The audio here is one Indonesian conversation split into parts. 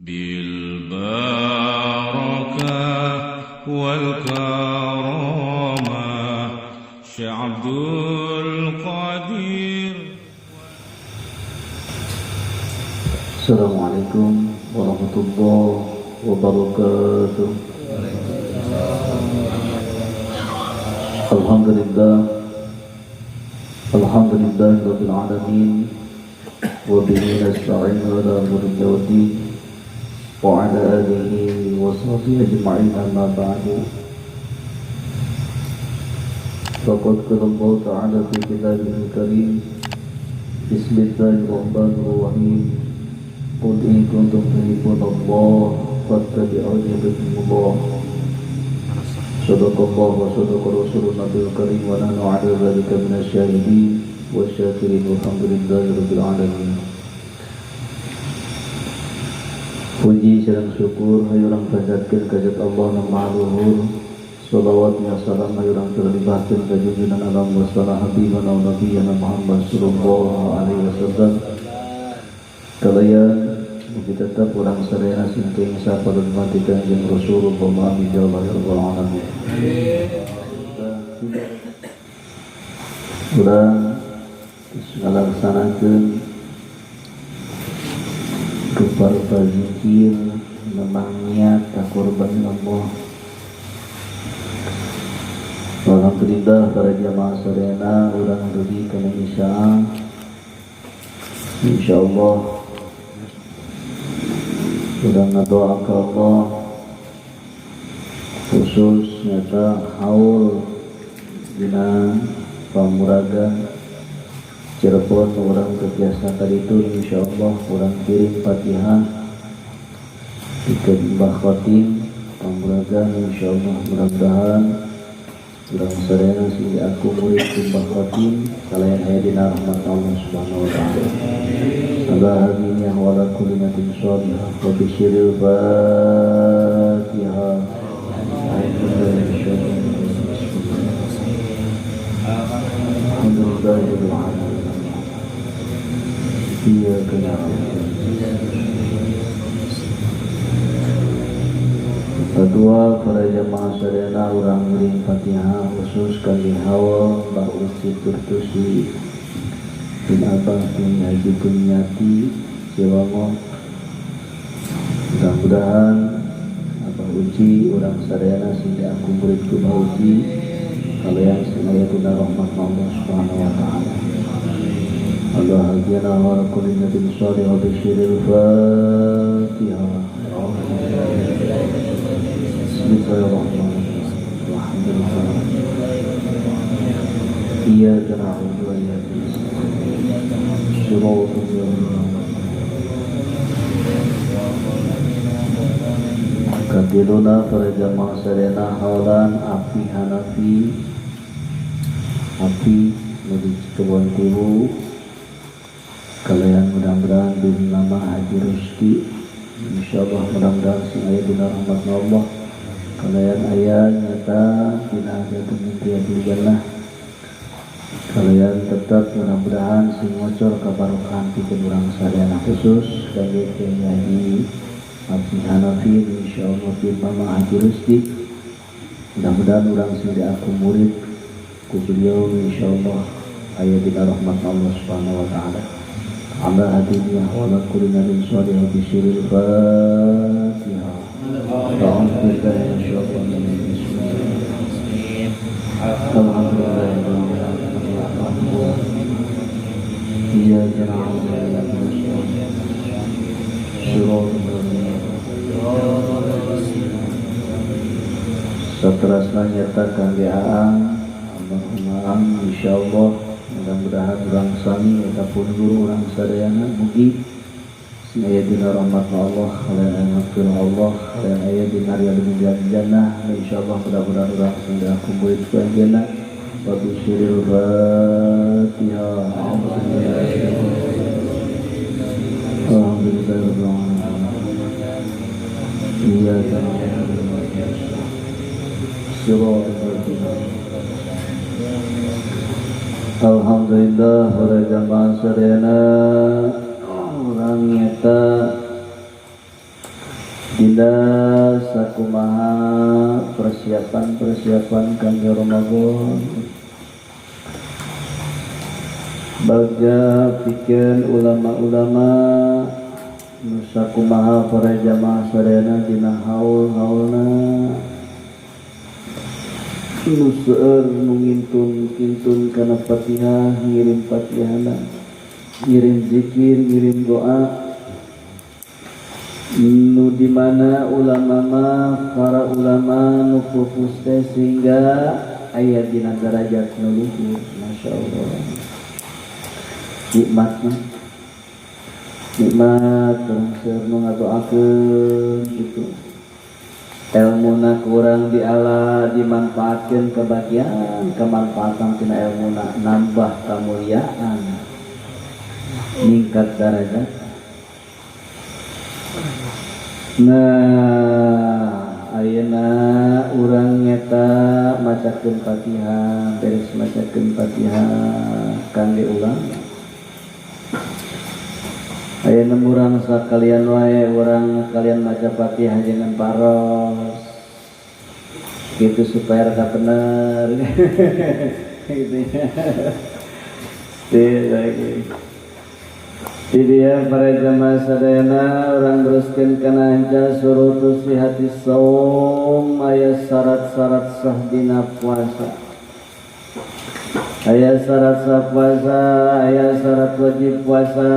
بالبركة والكرامة شيخ عبد القادر. السلام عليكم ورحمة الله وبركاته. Alhamdulillah Rabbil Alamin wa bihi nasta'in ala umuri din wa ala alihi wa sahbihi ajma'in amma ba'du. Faqad qala Allah ta'ala fi kitabihil karim Bismillahirrahmanirrahim. Qul in kuntum tuhibbunallaha fattabi'uni yuhibbukumullah. Sadaqallahu wa sadaqa rasulun nabiyul karim wa nahnu 'ala dzalika minasyahidin wasyakirin walhamdulillahirabbil alamin. Puji sareng syukur hayurang panjatkeun ka zat Allah nu Maha Luhur. Shalawat wa salam hayurang terlibatkeun ka junjungan alam wa habibana wa nabiyana Muhammad sallallahu alaihi wasallam. Kalian kita tetap orang sadaya singking sapadan matikan jeung Rasulullah amin ya rabbal alamin. Urang ngalaksanakeun kepada zikir memang niat korban Allah. Alhamdulillah para jamaah sadayana urang dugi kana isya. Insyaallah sudah ngadoa ke Allah khusus nyata haul dina pamuraga Cirebon orang kebiasa tadi itu insyaallah orang kirim Fatihah ke Mbah Khotim pamuraga insyaallah mudah-mudahan orang sadaya sing aku murid Mbah Khotim kalian aya dina rahmat Allah Subhanahu wa taala. Ala hadhihi wa ala kulli natin shalihah wa bisyiril Fatihah. Alhamdulillahirabbil alamin. Iyyaka na'budu. Kedua para jamaah sadayana urang murid Fatihah khusus kali hawa Mbah Uci Turtusi bin Abah bin Haji Kunyati Siwango. Mudah-mudahan Abah Uci urang sadayana sehingga aku murid ku Mbah Uci kalian senaya guna rahmat Allah Subhanahu wa taala. Allah hadiana wa kulli nabiyin shalih wa bisyiril Fatihah. Bismillahirrahmanirrahim. Alhamdulillah. Iyyaka na'budu wa iyyaka nasta'in. Shiratal ladzina katiluna para jamaah sadayana haulan api Hanafi api menuju kebun tiwu kalian mudah-mudahan bin nama Haji Rusdi insyaallah mudah-mudahan sing aya dina rahmat Allah kalian aya nyata dina jatuh mimpi jannah kalian tetap mudah-mudahan sing ngocor kabarokahan pikeun urang sadayana khusus kangge Haji Api Hanafi insyaallah bin nama Haji Rusdi mudah-mudahan urang sing aku murid ku beliau insyaallah aya dina rahmat Allah Subhanahu wa taala. Ala hadiyah wa la kulli nabiyin shalih wa bisyiril Fatihah. Alhamdulillah insyaallah. Alhamdulillah. Iyyaka na'budu wa iyyaka nasta'in. Shiratal satrasna nyata kangge aang Allahumma insyaallah mudah-mudahan urang sami ataupun guru urang sadayana mugi sing aya dina rahmat Allah kalian aya ngapura Allah kalian aya dina riyadul jannah insyaallah mudah-mudahan urang sing aku murid ku anjeunna wa bisyiril Fatihah. Alhamdulillah rabbil alamin. Iyyaka na'budu wa iyyaka nasta'in. Alhamdulillah para jamaah sadayana urang nyata Dinda sakumaha persiapan kangge Ramadan bagja pikeun ulama-ulama nu sakumaha para jamaah sadayana dina haul-haulna nu seueur nu ngintun kana Fatihah ngirim Fatihahna ngirim zikir ngirim doa nu dimana para ulama nu pupus teh sehingga aya dina derajat nu luhur. Masyaallah nikmat kurang seueur nu ngadoakeun gitu elmuna kurang diala dimanfaatkeun kebagian kemanfaatan tina elmuna nambah kamuliaan ningkat derajat. Nah, ayeuna urang nyata macakeun Fatihah, beres macakeun Fatihah kangge urang. Ayeuna urang sakalian wae urang kalian maca Fatihah jangan paros. Gitu supaya rada bener. Gitu ya. Jadi ya para jamaah sadayana orang teruskan kana anca surutu sihati saum aya syarat-syarat sah dina puasa. Aya syarat sah puasa, aya syarat wajib puasa.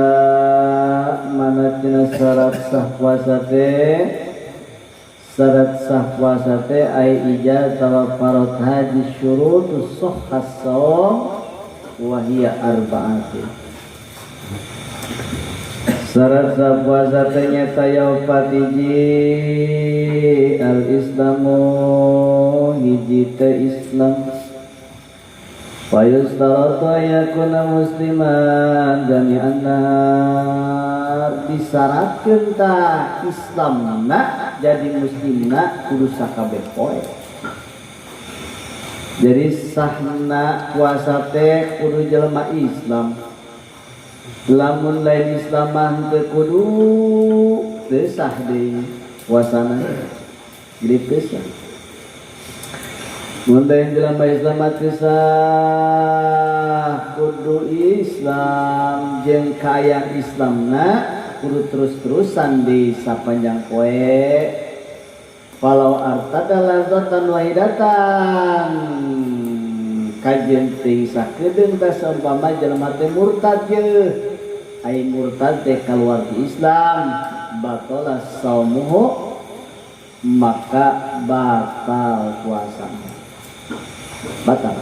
Mana cenah syarat sah puasa teh? Syarat sah puasa teh ai ijazah farad haji syurutus sahhas saum wa hiya arba'atun. Syarat sah puasa teh nyata yaufat hiji al-islamu hiji teh Islam fayustaratu yakuna musliman jami'an nar disyaratkeun tah Islamna jadi muslimna kudu sakabeh poe. Jadi sahna puasa teh kudu jelema Islam. Lamun lain Islamah teu kudu teu sah deui puasana jadi teu sah. Mun lain jelema Islam teu sah kudu Islam jeung kaayaan Islamna kudu terus-terusan di sapanjang poe. Walau artada lazatan wahidatan kajian teh sakedeung tah saumpama jelema teh murtad ye ai murtad teh kaluar ti Islam batala saumuhu maka batal puasanya batal.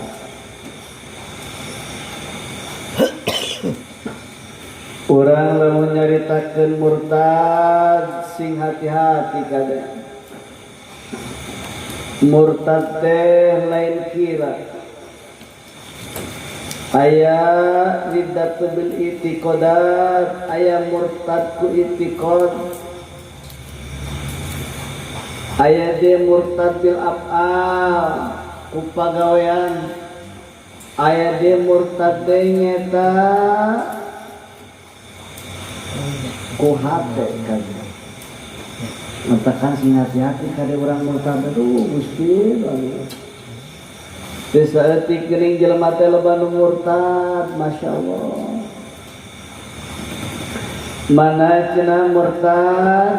Urang lamun nyaritakeun murtad sing hati-hati kada murtad teh lain kira aya riddatu bil i'tiqadat aya murtad ku i'tiqad aya de murtad bil af'al ku pagawean aya de murtad teh nyata ku hate kan matakan sing hati-hati kade urang murtad aduh Gusti Sesaetik geuning jelema teh loba nu murtad, masyaallah. Mana cenah murtad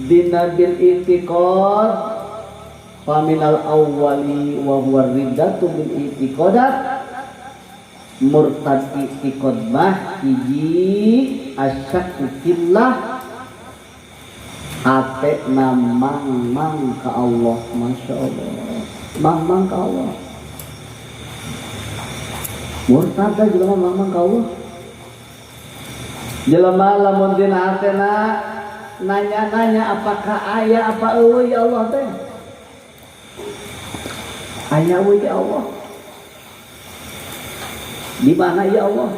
dina bil i'tiqad faminal awwali wa huwa riddatu bil i'tiqadat murtad i'tiqad mah hiji asyakku fillah ate mang ka Allah, masyaallah. Mang ka Allah. Murtad da jelema mang ka Allah. Jelema lamun dina hatena nanya-nanya apakah aya apa eueuh ya Allah teh. Aya eueuh ya Allah. Di mana ya Allah?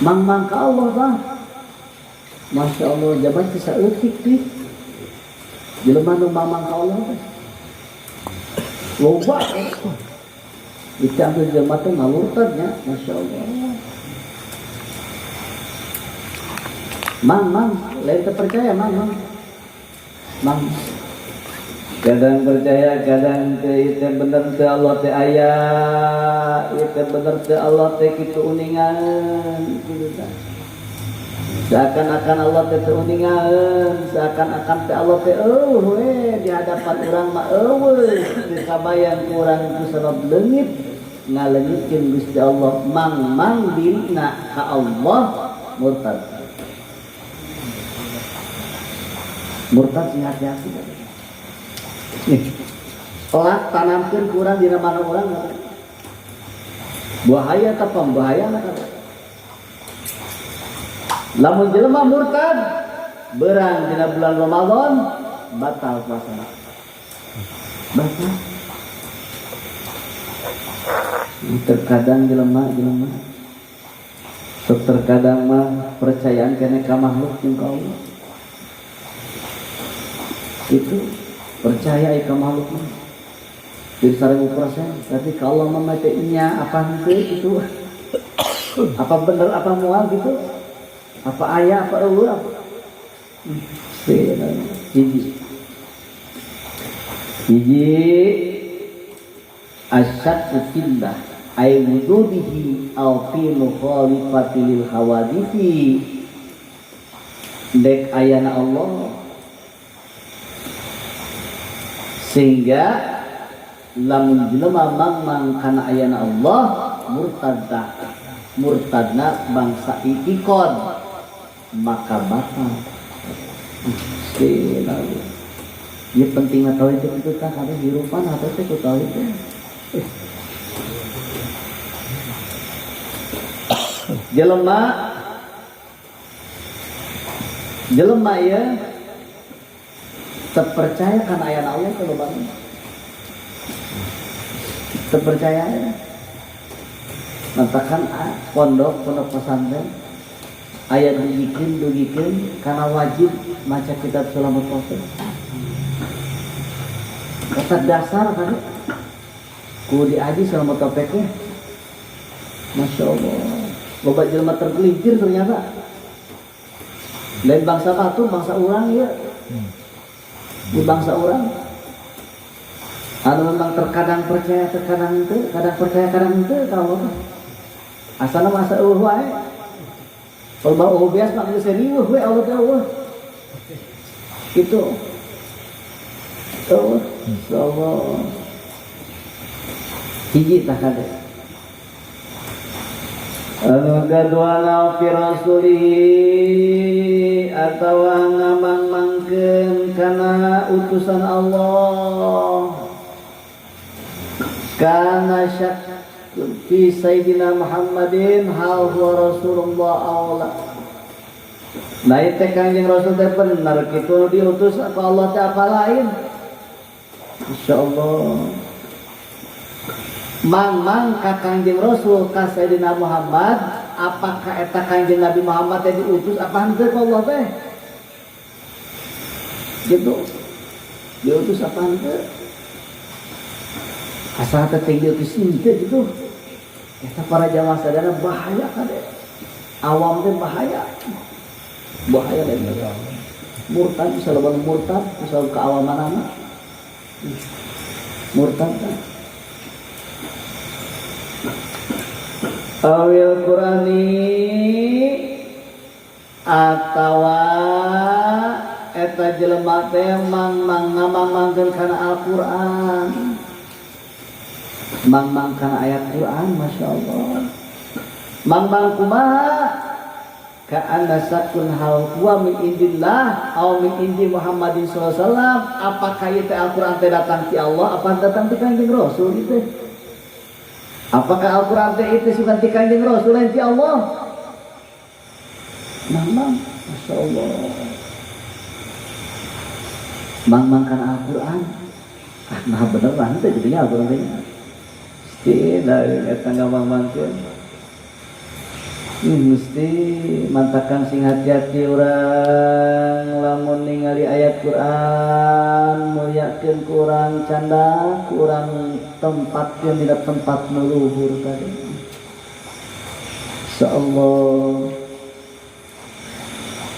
Mang ka Allah tah. Masya Allah jabat bisa eutik teh. Jelema nu mang ka Allah teh. Loba itu ambil jelema teh murtadnya, Masya Allah. Mang, lain terpercaya mang. Kadang percaya, kadang itu bener teu Allah teh aya, itu bener teu Allah teh kitu uningan, gitu kan. Seakan-akan Allah teh uningan, seakan-akan teh Allah teh di hadapan urang mah teu kabayang urang itu sabab leungit ngaleungitkeun Gusti Allah, mang dirina ka Allah murtad. Murtad sing hati-hati. Nih, pelak tanamkeun kurang dina mana urang bahaya atau pembahaya kata. Lamun jelema murtad berang dina bulan Ramadan batal puasana. Batal. Terkadang jelema terkadang mah percayaan kena ka makhluk jeung ka Allah. Itu percaya ka makhluk mah. Di 1000%, tapi kalau mah teh nya apa henteu itu. Apa bener apa moal gitu. Apa ayah apa eueuh apa hiji asyad fillah ay wududihi aw fi mukhalifati lil hawadisi dek ayana Allah sehingga lamun jelema mang kana ayana Allah murtadna bangsa itikad maka batal. Ya pentingnya tahu itu kan ada hirupan atau itu tahu itu. Jelema ya terpercaya kan ayat Allah kalau bangun. Terpercaya ya. Nantakan pondok pesantren ayat dugikeun karena wajib maca kitab Sulamat Qasim. Kata dasar kan ku diaji Sulamat Qasim. Masya Allah, loba jelema tergelincir ternyata. Lain bangsa batu, bangsa urang ya. Di bangsa urang. Anu memang terkadang percaya, terkadang henteu, kadang percaya, kadang henteu kalau asalna masa eueuh wae. Kalau bau biasa nak serius, we Allah tahu. Itu, tahu, Allah. Hiji tak ada. Anu kadua fi rasulihi atawa ngamang-mangkeun kana utusan Allah. Kana syak fi Sayyidina Muhammadin hal huwa Rasulullah awla. Nah itu kanjeng Rasul teh benar kitu diutus apa Allah teh apa lain. Insyaallah. Mang ka kanjeng Rasul ka Sayyidina Muhammad apakah eta kanjeng Nabi Muhammad teh diutus apa henteu ka Allah teh? Gitu. Diutus apa henteu? Asal teh diutus henteu gitu. Kita para jamaah sadana bahaya kade. Awam teh bahaya. Bahaya lain. Murtad bisa leban murtad, bisa keawaman anak. Murtad kan. Awil Qurani atawa eta jelema teh ngamangkeun kana Al-Qur'an. Mang kana ayat Quran, Masya Allah. Mang kumaha ka anasakun hal huwa min indillah aw min indi Muhammadin sallallahu alaihi wasallam. Apakah itu Al-Qur'an teh datang ti Allah apa datang ti Kanjeng Rasul itu? Apakah Al-Qur'an teh itu sukan ti Kanjeng Rasul lain ti Allah? Mang Masya Allah. Mang kana Al-Qur'an. Nah beneran teh jadinya Al-Qur'an teh. Dari eta ngamang-mangkeun mesti mantakan sing hati-hati urang lamun ningali ayat Quran mulyakeun ku urang canda ku urang tempatkeun dina tempat nu luhur tadi insyaallah.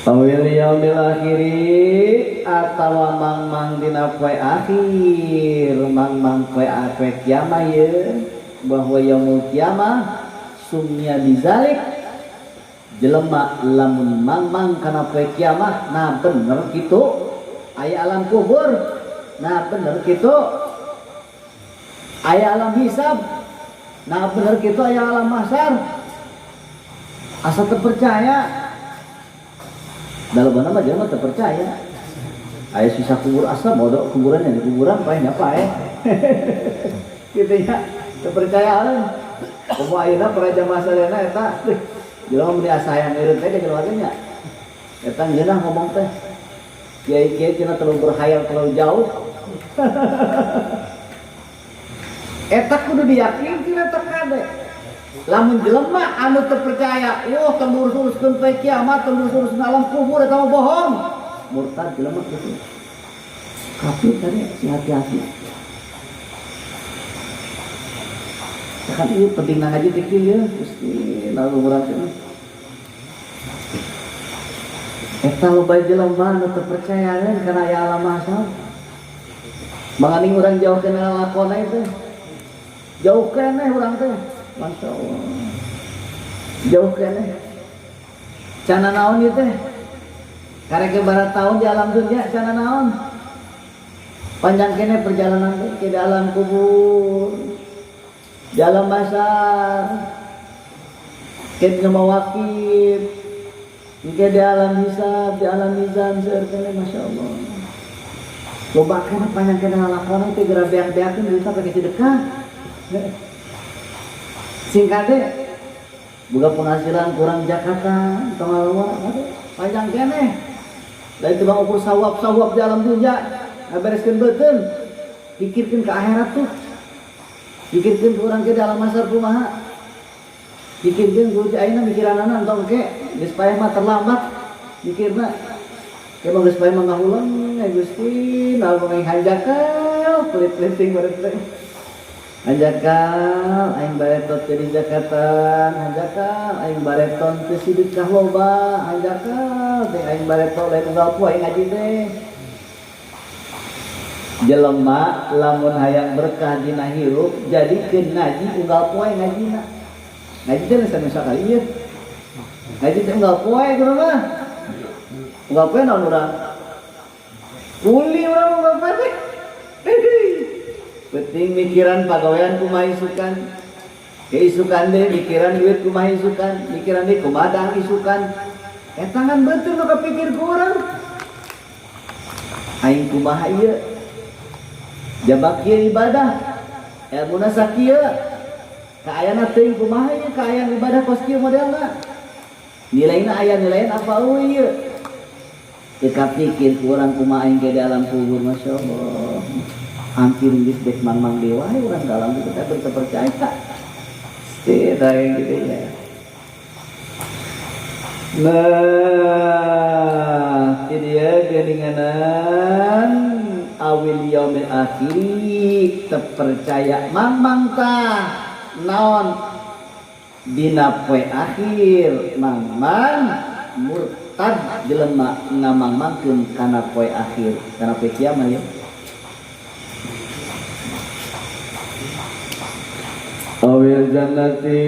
Awil yaumil akhiri atawa mang dina poe akhir, mang poe kiamah ye, bahwa yaumul kiamah sumnya bizalik jelema lamun mang kana poe kiamah. Nah bener kitu aya alam kubur, nah bener kitu aya alam hisab, nah bener kitu aya alam mahsyar. Asa terpercaya dalam nama jangan terpercaya. Ayah sisa kubur asa modok kuburan yang di kuburan paling apa gitu ya terpercaya. Kamu ayeuna peraja masalahna eta jelema mun asa hayang eureun teh jelema teh nya eta ngeunah ngomong teh kiai-kiai cenah terlalu berkhayal terlalu jauh. Eta kudu diyakinkeun eta kade. Lamun jelema anu terpercaya, wah kendurus-uruskeun poe kiamat, kendurus-uruskeun alam kubur eta mah bohong. Murtad jelema kitu. Kafir tadi hati-hati. Kan ieu pentingna ngaji teh kieu ya, Gusti lalu urang teh. Eta loba jelema anu terpercaya kana aya alam mahsyar. Mangani urang jauhkeun lalakonna teh. Jauh keneh urang teh. Masya Allah jauh kene cana naon ieu teh karek barat tahun di alam dunia cana naon panjang kene perjalanan ke dalam kubur di alam mahsyar ke mawakib ke di alam hisab di alam mizan seueur kene Masya Allah loba kene panjang kene lakona teh geura beak-beakeun bisa pake sedekah singkatnya buka penghasilan kurang Jakarta tengah luar panjang kene dan itu bang ukur sawab di alam dunia ngabereskeun beuteun pikirkeun ke akhirat tuh pikirkeun ke urang ke dalam mahsyar kumaha pikirkeun ku ayeuna mikiranana entong ke geus paeh mah terlambat mikirna ke mah geus paeh mah ngahulang Gusti naon mah hanjakal pelit-peliting bareng teh hanjakal aing baretot jadi zakatan hanjakal aing bareton teu sidekah loba hanjakal teh aing baretot lain unggal poe ngaji teh jelema lamun hayang berkah dina hirup jadikeun ngaji unggal poe ngajina ngaji teh sanes sakali ieu ngaji teh unggal poe kumaha unggal poe naon urang kuli urang unggal poe teh penting mikiran pagawean kumaha isukan keisukan deh mikiran duit kumaha isukan mikiran deh kumaha dang isukan eta ngan beuteung nu kapikir ku urang aing kumaha ieu jabak kieu ibadah ilmuna sakieu kaayana teuing kumaha ieu kaayaan ibadah kos kieu modelna nilaina aya nilain apa euy ieu teu kapikir ku urang kumaha aing ke di alam kubur Masya Allah hampir geus dek mang dewa urang dalam itu kita berpercaya tidak yang gitu ya. Nah ini dia geninganan awil yaumil akhir terpercaya mamang tah naon dina poe akhir mamang murtad jelema ngamangmangkeun kana poe akhir kana poe kiamat ya. Awil jannati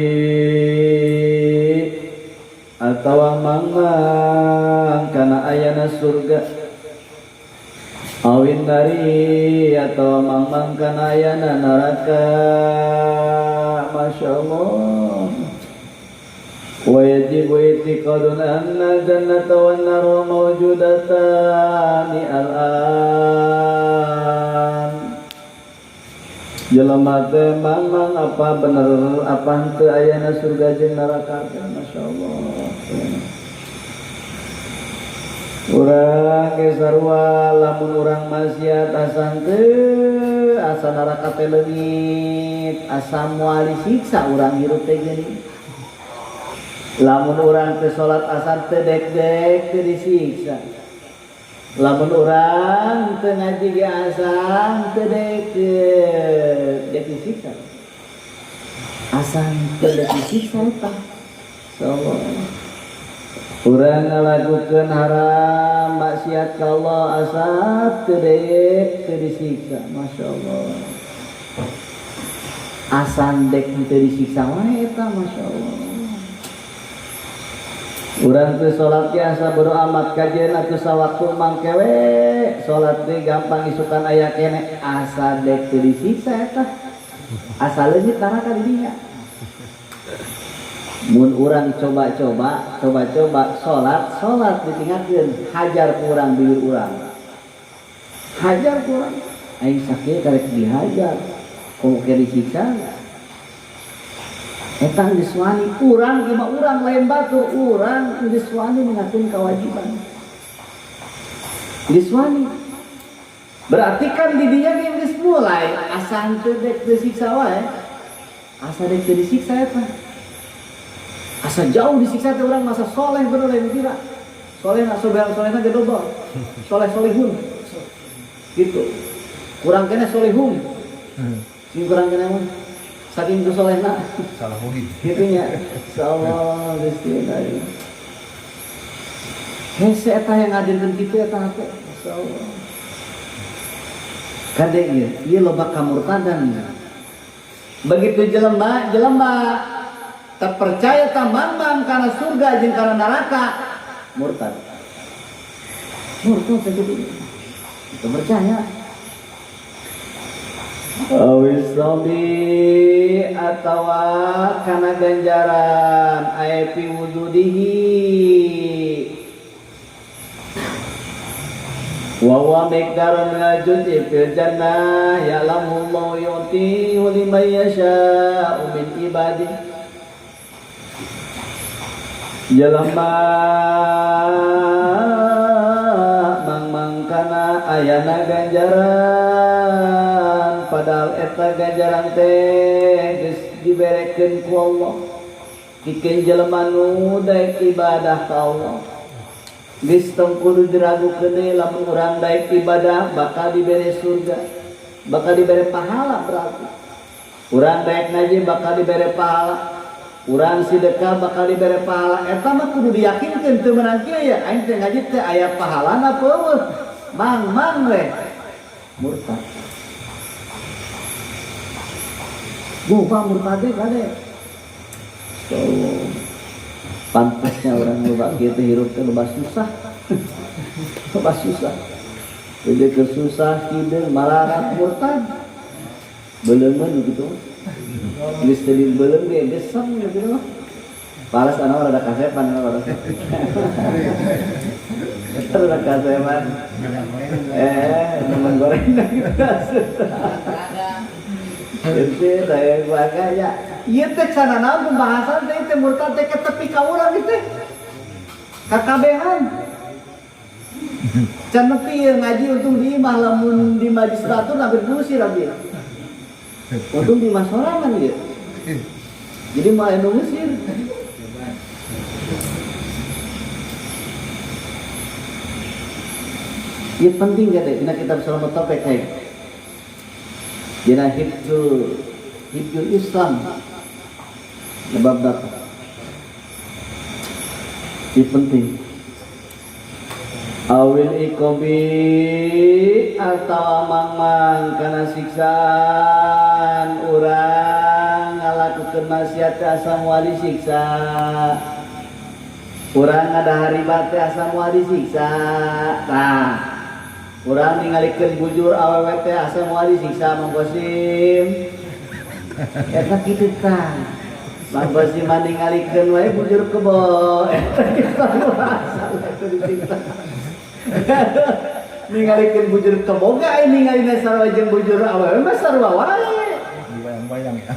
atawa mangmang kana ayana surga awin nari atawa mangmang kana ayana neraka Masya Allah wa yajibu itiqadun anna jannata wan naru mawjudatani al-an jelema teh mamang apa bener apa henteu ayana surga jeung neraka teh Masya Allah. Urang ge sarua lamun urang maksiat asa henteu asa neraka teh leungit asa moal disiksa urang hirup teh geuning. Lamun urang teh salat asa teu dek-dek teu disiksa. Lamun urang teu ngaji ge asang teu dek disiksa. Asang teu disiksa eta. Insyaallah. Urang ngalakukeun haram maksiat ka Allah asal teu disiksa. Masyaallah. Asal dek teu disiksa wae eta masyaallah. Urang teu salat ge asa bodo amat kajian atuh sawaktu mangke we. Salat teh gampang isukan aya kene asa dek teu disiksa eta. Asal leungit neraka di dinya. Mun urang coba-coba salat ditinggalkeun hajar ku urang bibir urang. Hajar ku urang. Aing sakit karek dihajar. Komo ke disiksa. Eta geus wani urang ge mah urang lain batur, urang geus wani mengakeun kewajiban. Geus wani. Berarti kan di dinya ge geus mulai asa henteu dek disiksa wae. Asa dek disiksa eta. Asa jauh disiksa teh urang masa soleh bener lain kira. Soleh na solehna ge dobel. Soleh-solehun. Gitu. Kurang kena solehun. Sing kurang kena mah saking ku solehna. Salahuddin. Kitu nya. Insyaallah Gusti tadi. Hese eta yang ngadirkeun kitu eta teh. Insyaallah. Kade ieu loba kamurtadan. Begitu jelema terpercaya tamang karena surga jeung karena neraka murtad segitu itu percaya awisabi atawa kana ganjaran ayati wujudihi wa wa miqdarun ngajud fil jannah ya'lamu Allah yu'ti wa liman yasha'u min ibadihi jelema mangkana ayana ganjaran padahal eta ganjaran teh geus diberekeun ku Allah pikeun jelema nu daek ibadah ka Allah geus tong kudu diragukeun deui lamun urang daek ibadah bakal dibere surga bakal dibere pahala berarti urang daek ngaji bakal dibere pahala urang sedekah bakal dibere pahala eta mah kudu diyakinkeun teu meunang kieu ya aing teh ngaji teh aya pahalana peueuh mang we murtad buka murtad kade so pantasnya orang loba kieu teh hirup teh loba susah jadi kesusah hideung malarat murtad beuleumeun gitu. Geus teu dibeuleuh ge gesem gitu mah. Palas ana rada kasepan rada. Rada kasepan. Teman goreng gitu. Jadi saya keluarga ya. Ieu teh canana pembahasan teh murtad teh ke tepi ka urang teh. Kakabehan. Can nepi ngaji untung di imah lamun di majlis batur hampir ngusir abi. Untung di masorangan ya. Jadi malah ngusir. Ia penting kan dina kitab Salamat Topik kayak. Dina hibdul Islam. Lebab dak. Ia penting. Awil ikobi atau mang kana siksaan urang ngalakukeun maksiat asa moal disiksa. Urang ngadahari bate asa moal disiksa. Tah. Urang ningalikeun bujur awewe teh asa moal disiksa Mang Qasim. Eta kitu tah. Mang Qasim ningalikeun wae bujur kebo. Eta kitu asa disiksa. Ningalikeun bujur keboga ningalina sarua jeung bujur awewe mah sarua wae. Dibayang-bayang ya.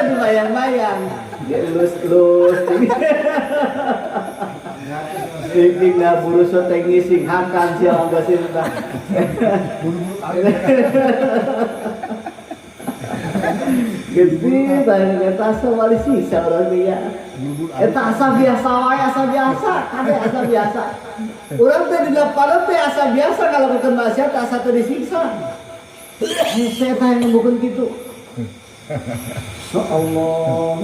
Dibayang-bayang. Gelus-lus. Sing buru soteng ngising hakan sia angga sinta. Gede tah eta asa wali sisa urang dia. Eta asa biasa wae kade asa biasa. Urang teh di lapangan teh asa biasa ngalakukeun maksiat asa teu disiksa. Saya teh ngomongkeun kitu. Insyaallah.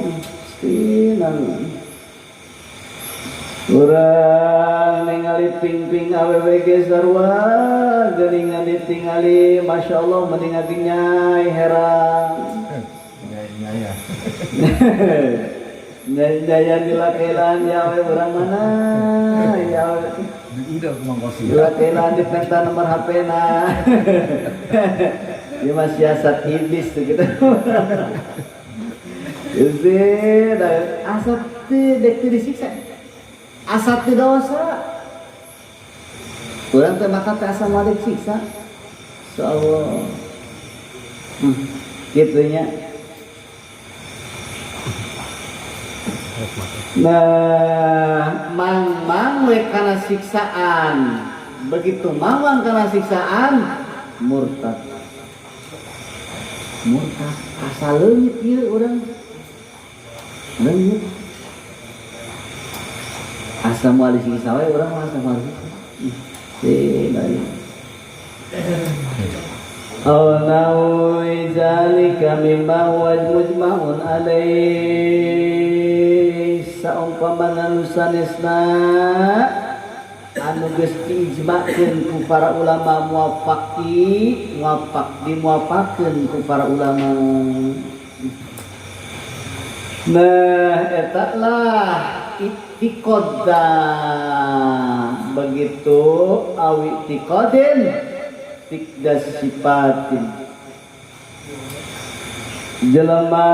Sinan. Urang ningali ping-ping AWWG sarua geuningan ditingali Masya Allah mendingan nyai herang Nyaya. nyai dilakelan ya we urang mana ya Ida kumangkosi. dilakelan di penta nomor HP-na dia masih siasat iblis tuh gitu asap teh dek teu disiksa asap teh dosa urang teh maka teh asa moal disiksa insyaallah kitu nya. Nah, mang we kana siksaan begitu mawang kana siksaan murtad asa leungit ieu urang leungit asa moal disiksa we urang mah asa moal baik aw nawi zalika mimma huwa mujma'un alaih saumpamana nu sanesna anu geus diijma'keun ku para ulama dimuafakeun ku para ulama. Nah eta lah i'tiqadda begitu awi i'tiqadin tikdas sifatin jelema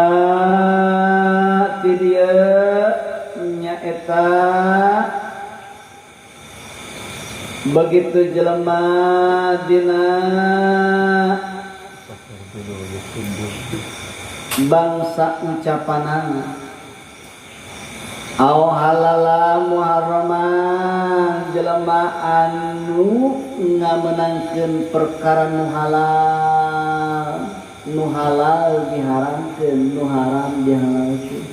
ti dieu nyaeta begitu jelema dina bangsa ucapanana aw halala muharraman jelema anu ngamenangkeun perkara nu halal diharamkeun nu haram dihalalkeun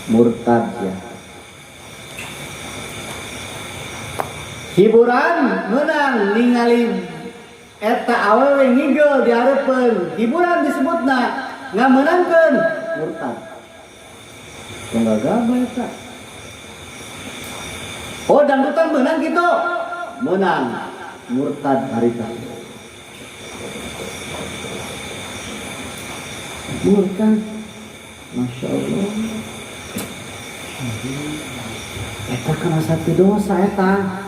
murtad ya. Hiburan menang ningali eta awewe ngigel dihareupeun hiburan disebutna ngamenangkeun murtad tunggal gaba eta. Oh dangdutan menang gitu menang murtad harita murtad Masya Allah eta kena satu dosa eta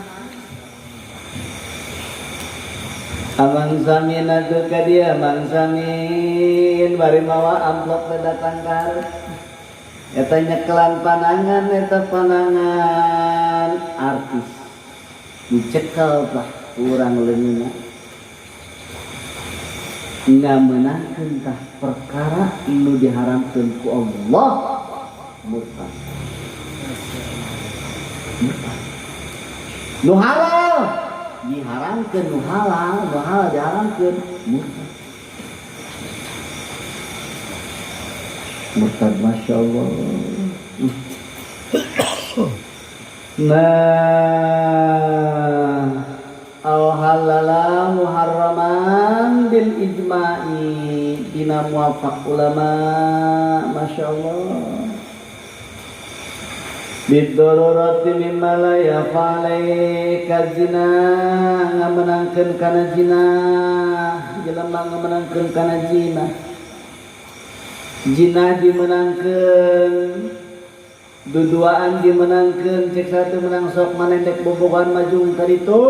amang samin atuh ka dia amang samin bari mawa amplop datangkan eta nyekelan panangan eta panangan artis dicekel lah urang leungeuna ngamenangkeun tah perkara nu diharamkeun ku Allah murtad nu halal diharamkeun nu halal diharamkeun murtad Masya Allah. Nah aw halala muharraman bil ijma'i dina muwafaq ulama Masya Allah bidororati mimma la yafalai kazina ngamenangkeun kana zina jelema ngamenangkeun kana zina dimenangkeun duduaan dimenangkeun cek satu menang sok manendek bobogan maju kaditu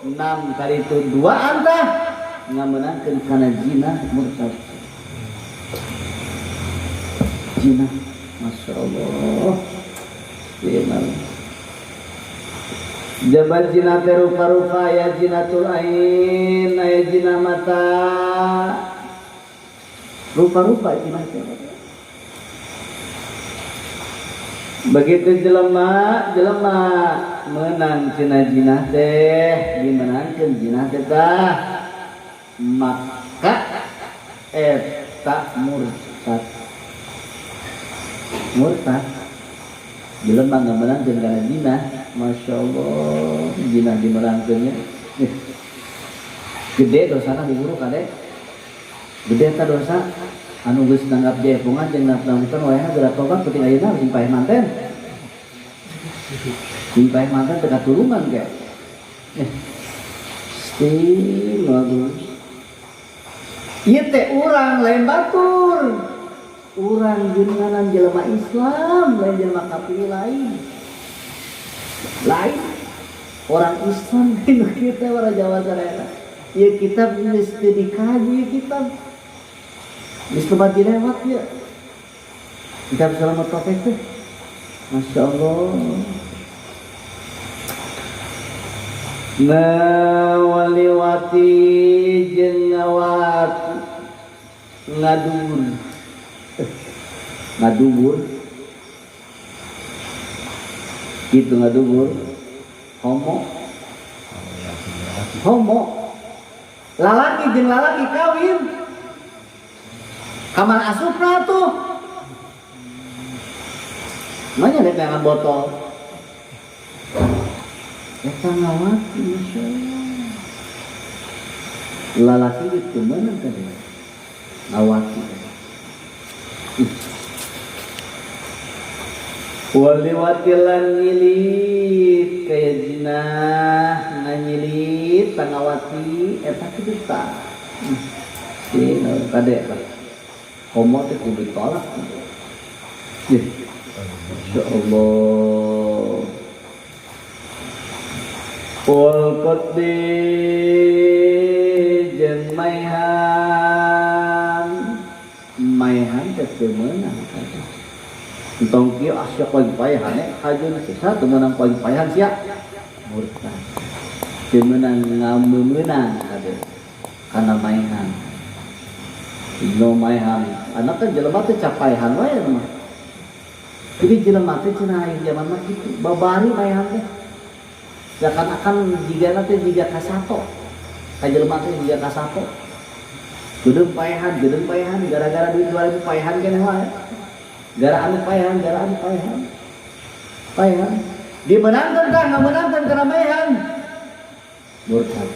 6 kaditu duaan tah ngamenangkeun kana zina murtad zina Masya Allah benar jabat zina teh rupa-rupa aya zinatul ain aya zina mata rupa-rupa zina teh begitu jelema menang cenah zina teh dimenangkeun zina teh tah maka eta murtad jelema ngamenangkeun kana zina Masya Allah zina dimenangkeunnya gede dosana di guru kade gede eta dosa anu geus nanggap jaepungan jeung nafsu wae geura tobat penting ayeuna sing paeh manten Simpai mantan dekat turungan kayak. Sting bagus. Ieu teh urang lain batur. Urang jenenganan jelema Islam, lain jelema kafir lain. Lain orang Islam di kita orang Jawa Serena. Ya kitab mesti dikaji kitab. Mesti baca lewat ya. Kitab Selamat Topik tuh. Masya Allah. Ngawaliwati jeung ngawat ngadubur. Ngadubur. Gitu ngadubur. Homo. Lalaki jeung lalaki kawin. Kamar asupna tuh. Mana ada pegangan botol? Eta ngawati, Masya Allah. Lalaki itu mana tadi? Ngawati. Waliwati lan nyilit kaya jinah nganyilit tangawati eta kitu tah. Kade homo teh kudu ditolak. Masya Allah. Wal qaddi jeung maihan teh teu meunang. Entong kieu asya poin payahan hajuna sisa teu meunang poin payahan sia murtad. Teu meunang ngameunang kade kana maihan. No maihan, anak kan jelema teh capaihan wae mah. Jadi jelema teh cenah aya zaman mah kitu, babari maihan teh. Seakan-akan jigana teh jiga kasato. Ka jelema teh jiga kasato. Gedeung payahan, gara-gara duit 2000 payahan keneh wae. Gara anu payahan. Payahan. Dimenangkeun tah, ngamenangkeun kana maihan. Murtad.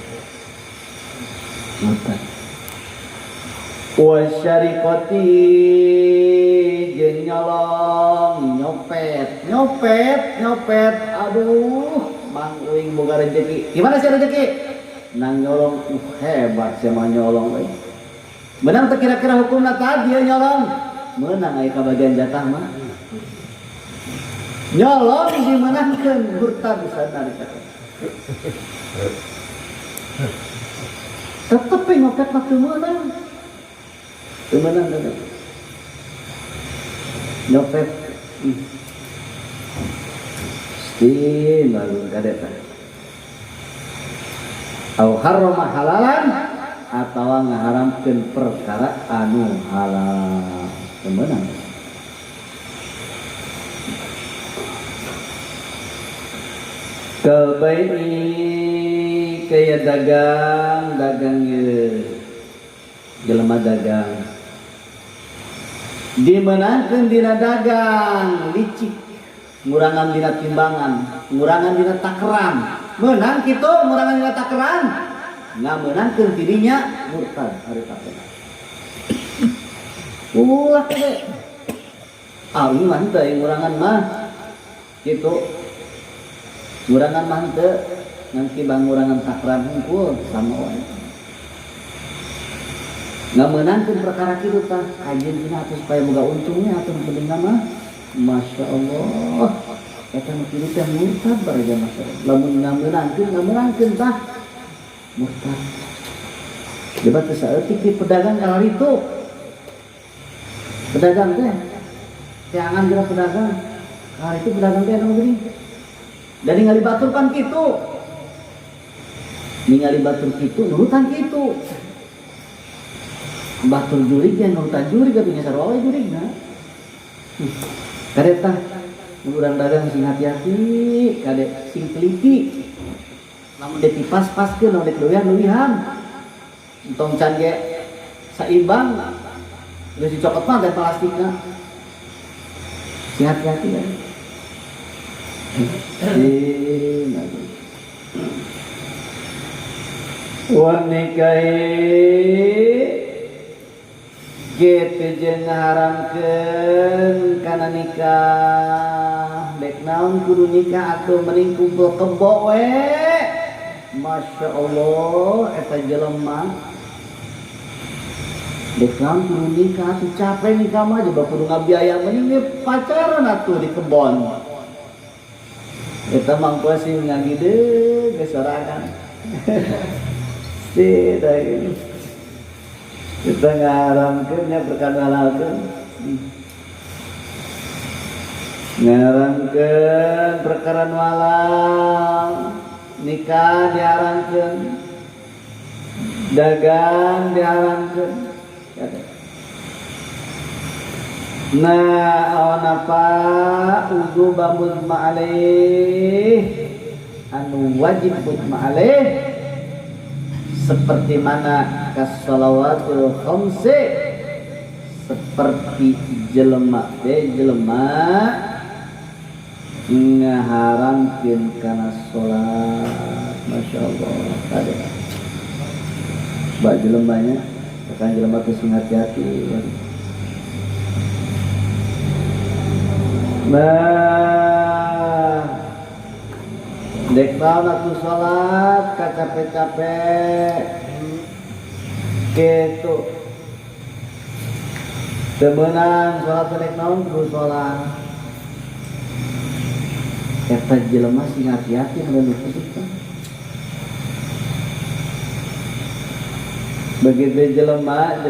Wa syariqati jeung nyolong, nyopet. Aduh, Mang Uing boga rezeki. Gimana sih rezeki? Nang nyolong hebat sama nyolong euy. Menang teh kira-kira hukumna tadi dia nyolong. Menang aya kabagian jatah mah. Nyolong dimenangkeun murtad sadar kata. Tetep nyopet mah teu meunang. Temenan kan? Nyopet. Baru kadeta. Au harrama halalan atawa ngaharamkeun perkara anu halal. Temenan. Kalbaini kaya dagang ye. Jelema dagang. Dimenangkeun dina dagang licik, ngurangan dina timbangan, ngurangan dina takeran. Menang kitu ngurangan dina takeran. Ngamenangkeun dirinya murtad ari tapena. Ulah teh. Ari mah teh ngurangan mah kitu. Ngurangan mah teu ngan timbang ngurangan takeran hungkul sama wae. Ngamenangkeun perkara kitu tah kajian dina atuh supaya boga untungnya atuh penting mah Masya Allah eta nu kitu teh murtad baraja masyarakat lamun ngamenangkeun tah murtad debat teh saeutik di pedagang kalau itu pedagang teh jangan geura pedagang kalau itu pedagang teh anu geuning dan ningali batur kan kitu ningali batur kitu nurutan kitu batur jurig yang nurutan jurig atuh nyasar wae jurigna. Kade tah urang dagang sing hati-hati, kade sing teliti. Lamun dek dipas-paskeun, lamun dek leuwihan. Entong can ge saimbang. Geus dicokot mah teh plastikna. Sing hati-hati ya. Wa nikahi gitu jeung ngaharamkeun kana nikah dek naon kudu nikah atuh mending kumpul kebo we. Masya Allah eta jelema dek naon kudu nikah atuh capek nikah mah aja kudu ngabiaya mending pacaran atuh di kebon. Eta mangko sing ngagide geus sorangan. Tidak ini. Kita ngaramkeun nya perkara ngarankeun perkara walang nikah diarangkeun dagang diarangkeun nah awan apa udu bambut ma'alih anu wajib ma'alih seperti mana kasalawatul khamsi seperti jelema ngaharamkeun kana salat. Masya Allah tadi bak jelemanya tekan jelema teh sing hati-hati. Nah dek naon atuh salat capek-capek kitu teu meunang salat dek naon kudu salat. Eta jelema sing hati-hati menuju kita. Begitu jelema eta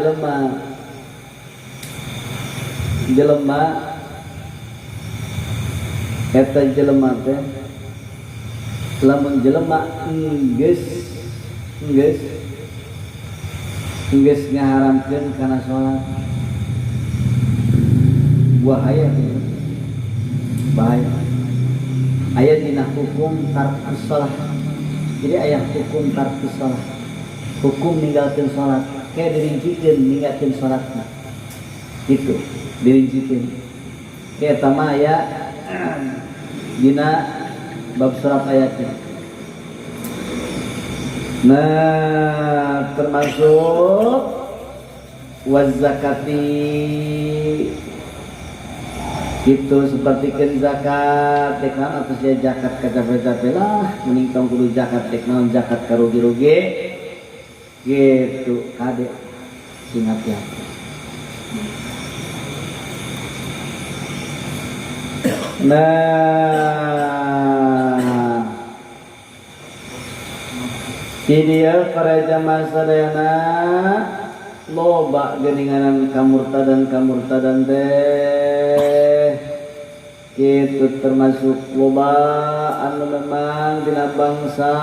jelema teh lamun jelema geus ngaharamkeun kana salat bahaya. Aya dina hukum tarkus salat. Jadi aya hukum tarkus salat. Hukum ninggalkeun salat. Kayak dirincikeun ninggalkeun salatna. Gitu, dirincikeun. Kayak tama aya dina bab surat ayatnya. Nah, termasuk wazakati itu seperti zakat teknan atau saya zakat capek-capek lah mending tong kudu zakat teknan zakat karugi-rugi gitu kade ingat ya. Nah dia para jamaah sadayana loba geuninganan kamurtadan teh itu termasuk loba anu memang dina bangsa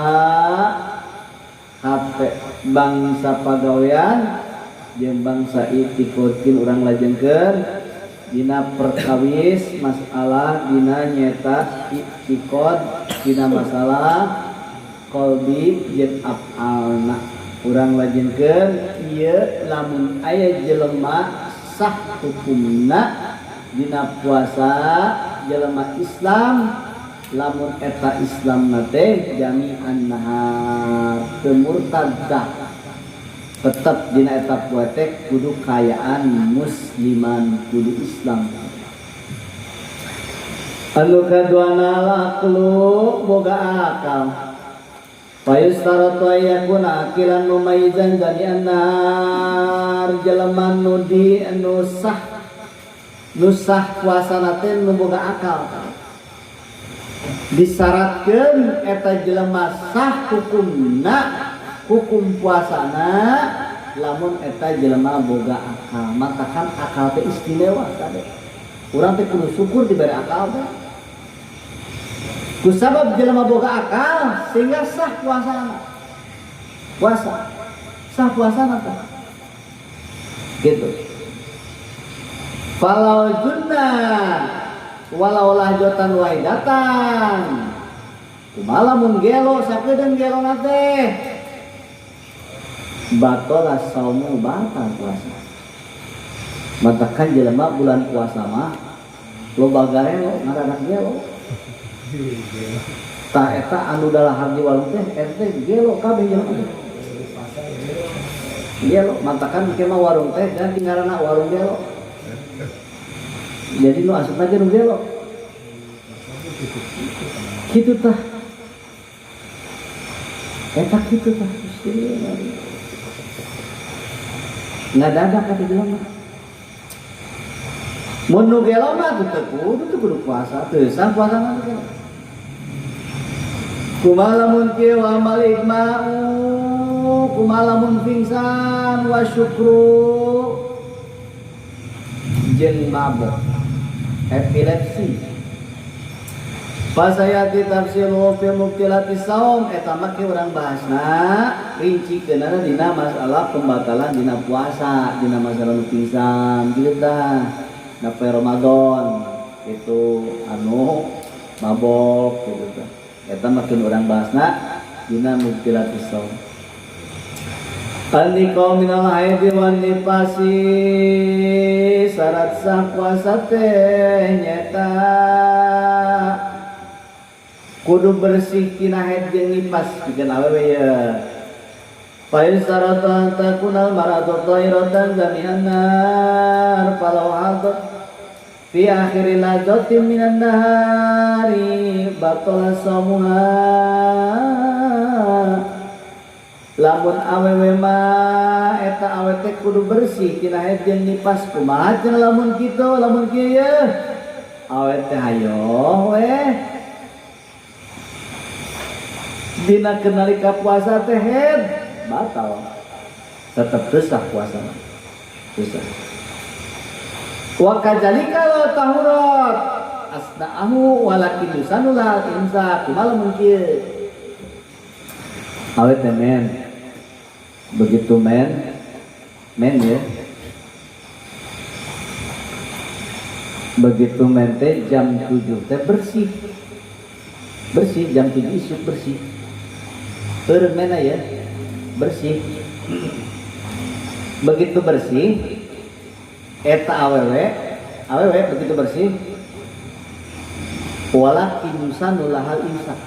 bangsa pagawean jeung bangsa itikotin urang lajengkeun dina perkawis masalah dina nyeta itikod dina masalah qalbi jeung af'alna urang lajengkeun ieu lamun aya jelema sah hukumna dina puasa jelema Islam lamun eta Islam teh jami'an nahar teu murtaddah tetep dina eta puasa kudu kayaan musliman kudu Islam. Anu kaduana laqlu boga akal payustaratu yakuna akilan mumayyizan jadi anar jelema nu di anu nusah puasana teh nu boga akal disyaratkeun eta jelema sah hukumna hukum puasana lamun eta jelema boga akal matakan akal teh istimewa tadi urang teh kudu syukur diberi akal teh kusabab jelema boga akal sehingga sah puasana sah puasana teh gitu. Falau junna walau lahjotan waidatan kumalamun gelo sakedeung gelo nate batola saumu batal puasa matakan jelema bulan puasa mah loba garelo ngaradak gelo ta eta anu dalahar di warung teh ente gelo kabeh jelema gelo matakan kema warung teh ganti ngaranna warung gelo jadi nu asup aja nu gelo Kitu tah. Eta kitu tah. Ngadadak ka di jelema. Mun nu gelo mah teu kudu puasa, teu sang puasa mah. Kumaha lamun kieu amal ikma'u, kumaha lamun pingsan wa syukru jeung mabok epilepsi. Pasayati tafsiru fi mubtilati saum eta mah ke urang bahasna rincikeunana dina masalah pembatalan dina puasa, dina masalah nu pingsan kitu tah. Na Ramadan itu anu mabok gitu tah. Eta makin orang bahasna dina mubtilatis shaum. Aniko minal haidi wan nifasi syarat sah puasa teh nyata kudu bersih tina haid jeung nifas pikeun awewe ya. Fa'in syaratan takunal maratu tahiratan jami'an nar falau hadat fi akhiri lazatin minan nahari batala samuha. Lamun awewe mah eta awe teh kudu bersih tina haid jeung nifas. Kumaha cenah lamun kitu, lamun kieu ye awe teh hayo we dina kenalika puasa teh haid batal, tetap resah puasa resah. Wa kadzalika la tahurat asna'ahu walakin yusanula imsak. Kumaha mun kieu awet men begitu men ya begitu men teh jam 7 teh bersih jam 7 isuk bersih eureun mena ya bersih. Begitu bersih eta awewe begitu bersih walakin yusanulahal imsak.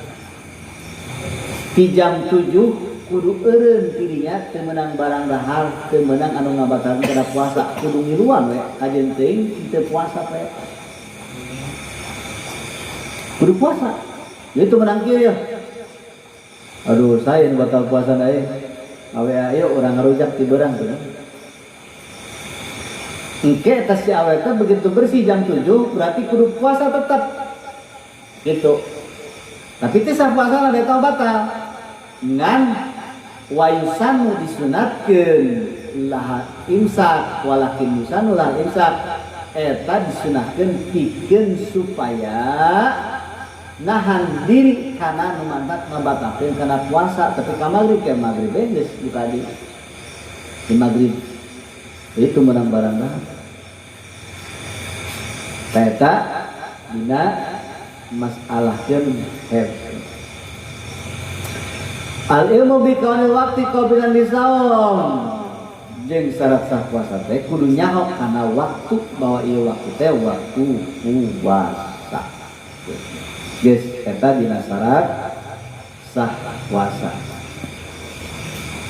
Di jam 7 kudu eureun dirinya teu meunang barang dahar, teu meunang anu ngabatalkeun kana puasa, kudu ngiluan we kajeun teuing teu puasa we. Kudu puasa. Itu menang kieu ya. Aduh, saya yang batal puasa deui. Awe ayo urang ngarujak ti beurang tuh. Engke eta si awe teh begitu bersih jam 7 berarti kudu puasa tetap. Gitu. Tapi teh sah puasa ada batal. Ngan waisan disunatkeun lah imsak walakin yusanul imsak eta disunatkeun pikeun supaya nahan diri kana nu mantat ngabatalkeun kana puasa. Tapi ka magrib ke magrib geus buka di magrib itu menang barang dah. Eta dina masalahkeun haid. Al ilmu bi kaunil waqti qabilan lisaum jeung syarat sah puasa teh kudu nyaho kana waktu bahwa ieu waktu teh waktu puasa. Geus eta dina syarat sah puasa.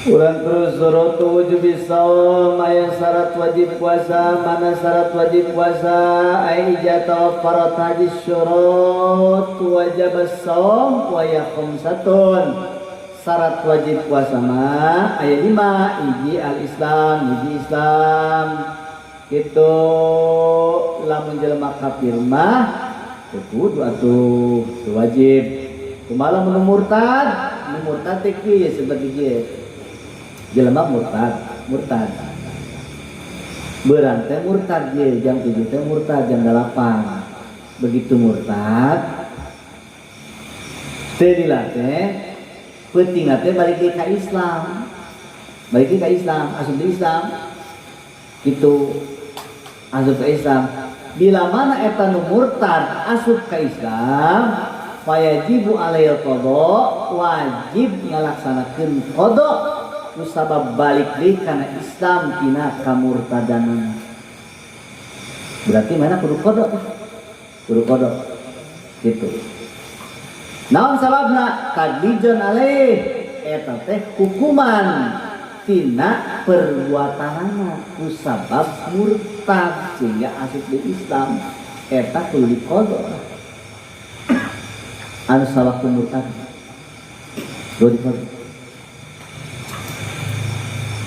Urang terus surat wujub shaum aya syarat wajib puasa. Mana syarat wajib puasa? Ai ijata farat hadis syurut wajib shaum wa ya khamsatun. Syarat wajib puasa mah aya 5, hiji al-Islam, kitu lamun jelema kafir mah kudu atuh wajib. Kumaha lamun murtad teh kieu seperti kieu. Jelema murtad. Beurang teh murtad ye jam 7 teh murtad jam 8. Begitu murtad teh dilatih penting teh balik ke Islam. Asup di Islam. Itu asup ke Islam. Bila mana eta nu murtad asup ke Islam, wajibu alaihi qada, wajib ngalaksanakeun qada kusabab balik deui kana Islam tina kamurtadanan. Berarti mana kudu qada. Gitu. Naon sababna tadlijon alaih eta teh hukuman tina perbuatanana kusabab murtad sehingga asup di Islam eta kudu diqada. anu salah kumurkan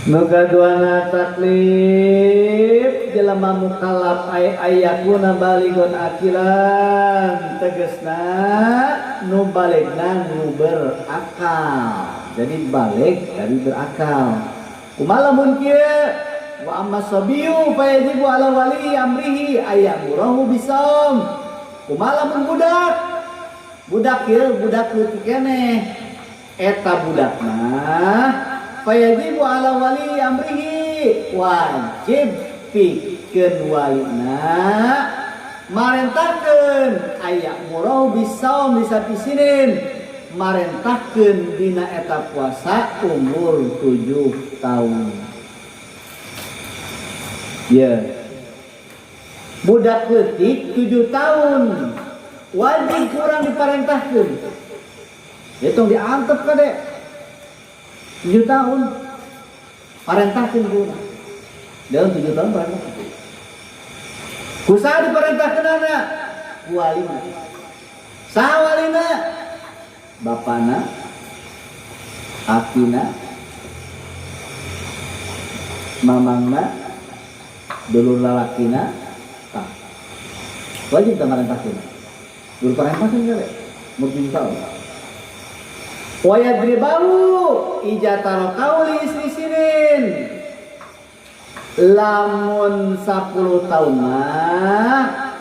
nugaduana taklif jelema mukallaf ayakuna baligon akilan tegesna nu baligna nu berakal. Jadi balik dari berakal. Kumaha mun kieu wa amma sabiyu fa yajibu ala wali amrihi ayamurahu bisawm. Kumaha mun budak kieu budak leutik keneh eta budakna fa yajibu ala wali amrihi wajib pikeun walina marentahkeun ayamurahu bisawm disapisinin marentahkeun dina eta puasa umur 7 tahun. Ya. Budak leutik 7 tahun wajib kurang diparentahkeun. Hitung diantep kade 7 tahun parentahkeun kurang. Dalam 7 tahun parentahkeun. Kusaha diparentahkeun anak? Walina. Saha walina? Bapana, akina, mamangna, dulur lalakina, tah. Wajib tamarentahkeun. Dulur parentahkeun kare, mungkin tahu. Wayadribahu ijataro kauli istri sinin. Lamun 10 tahun mah,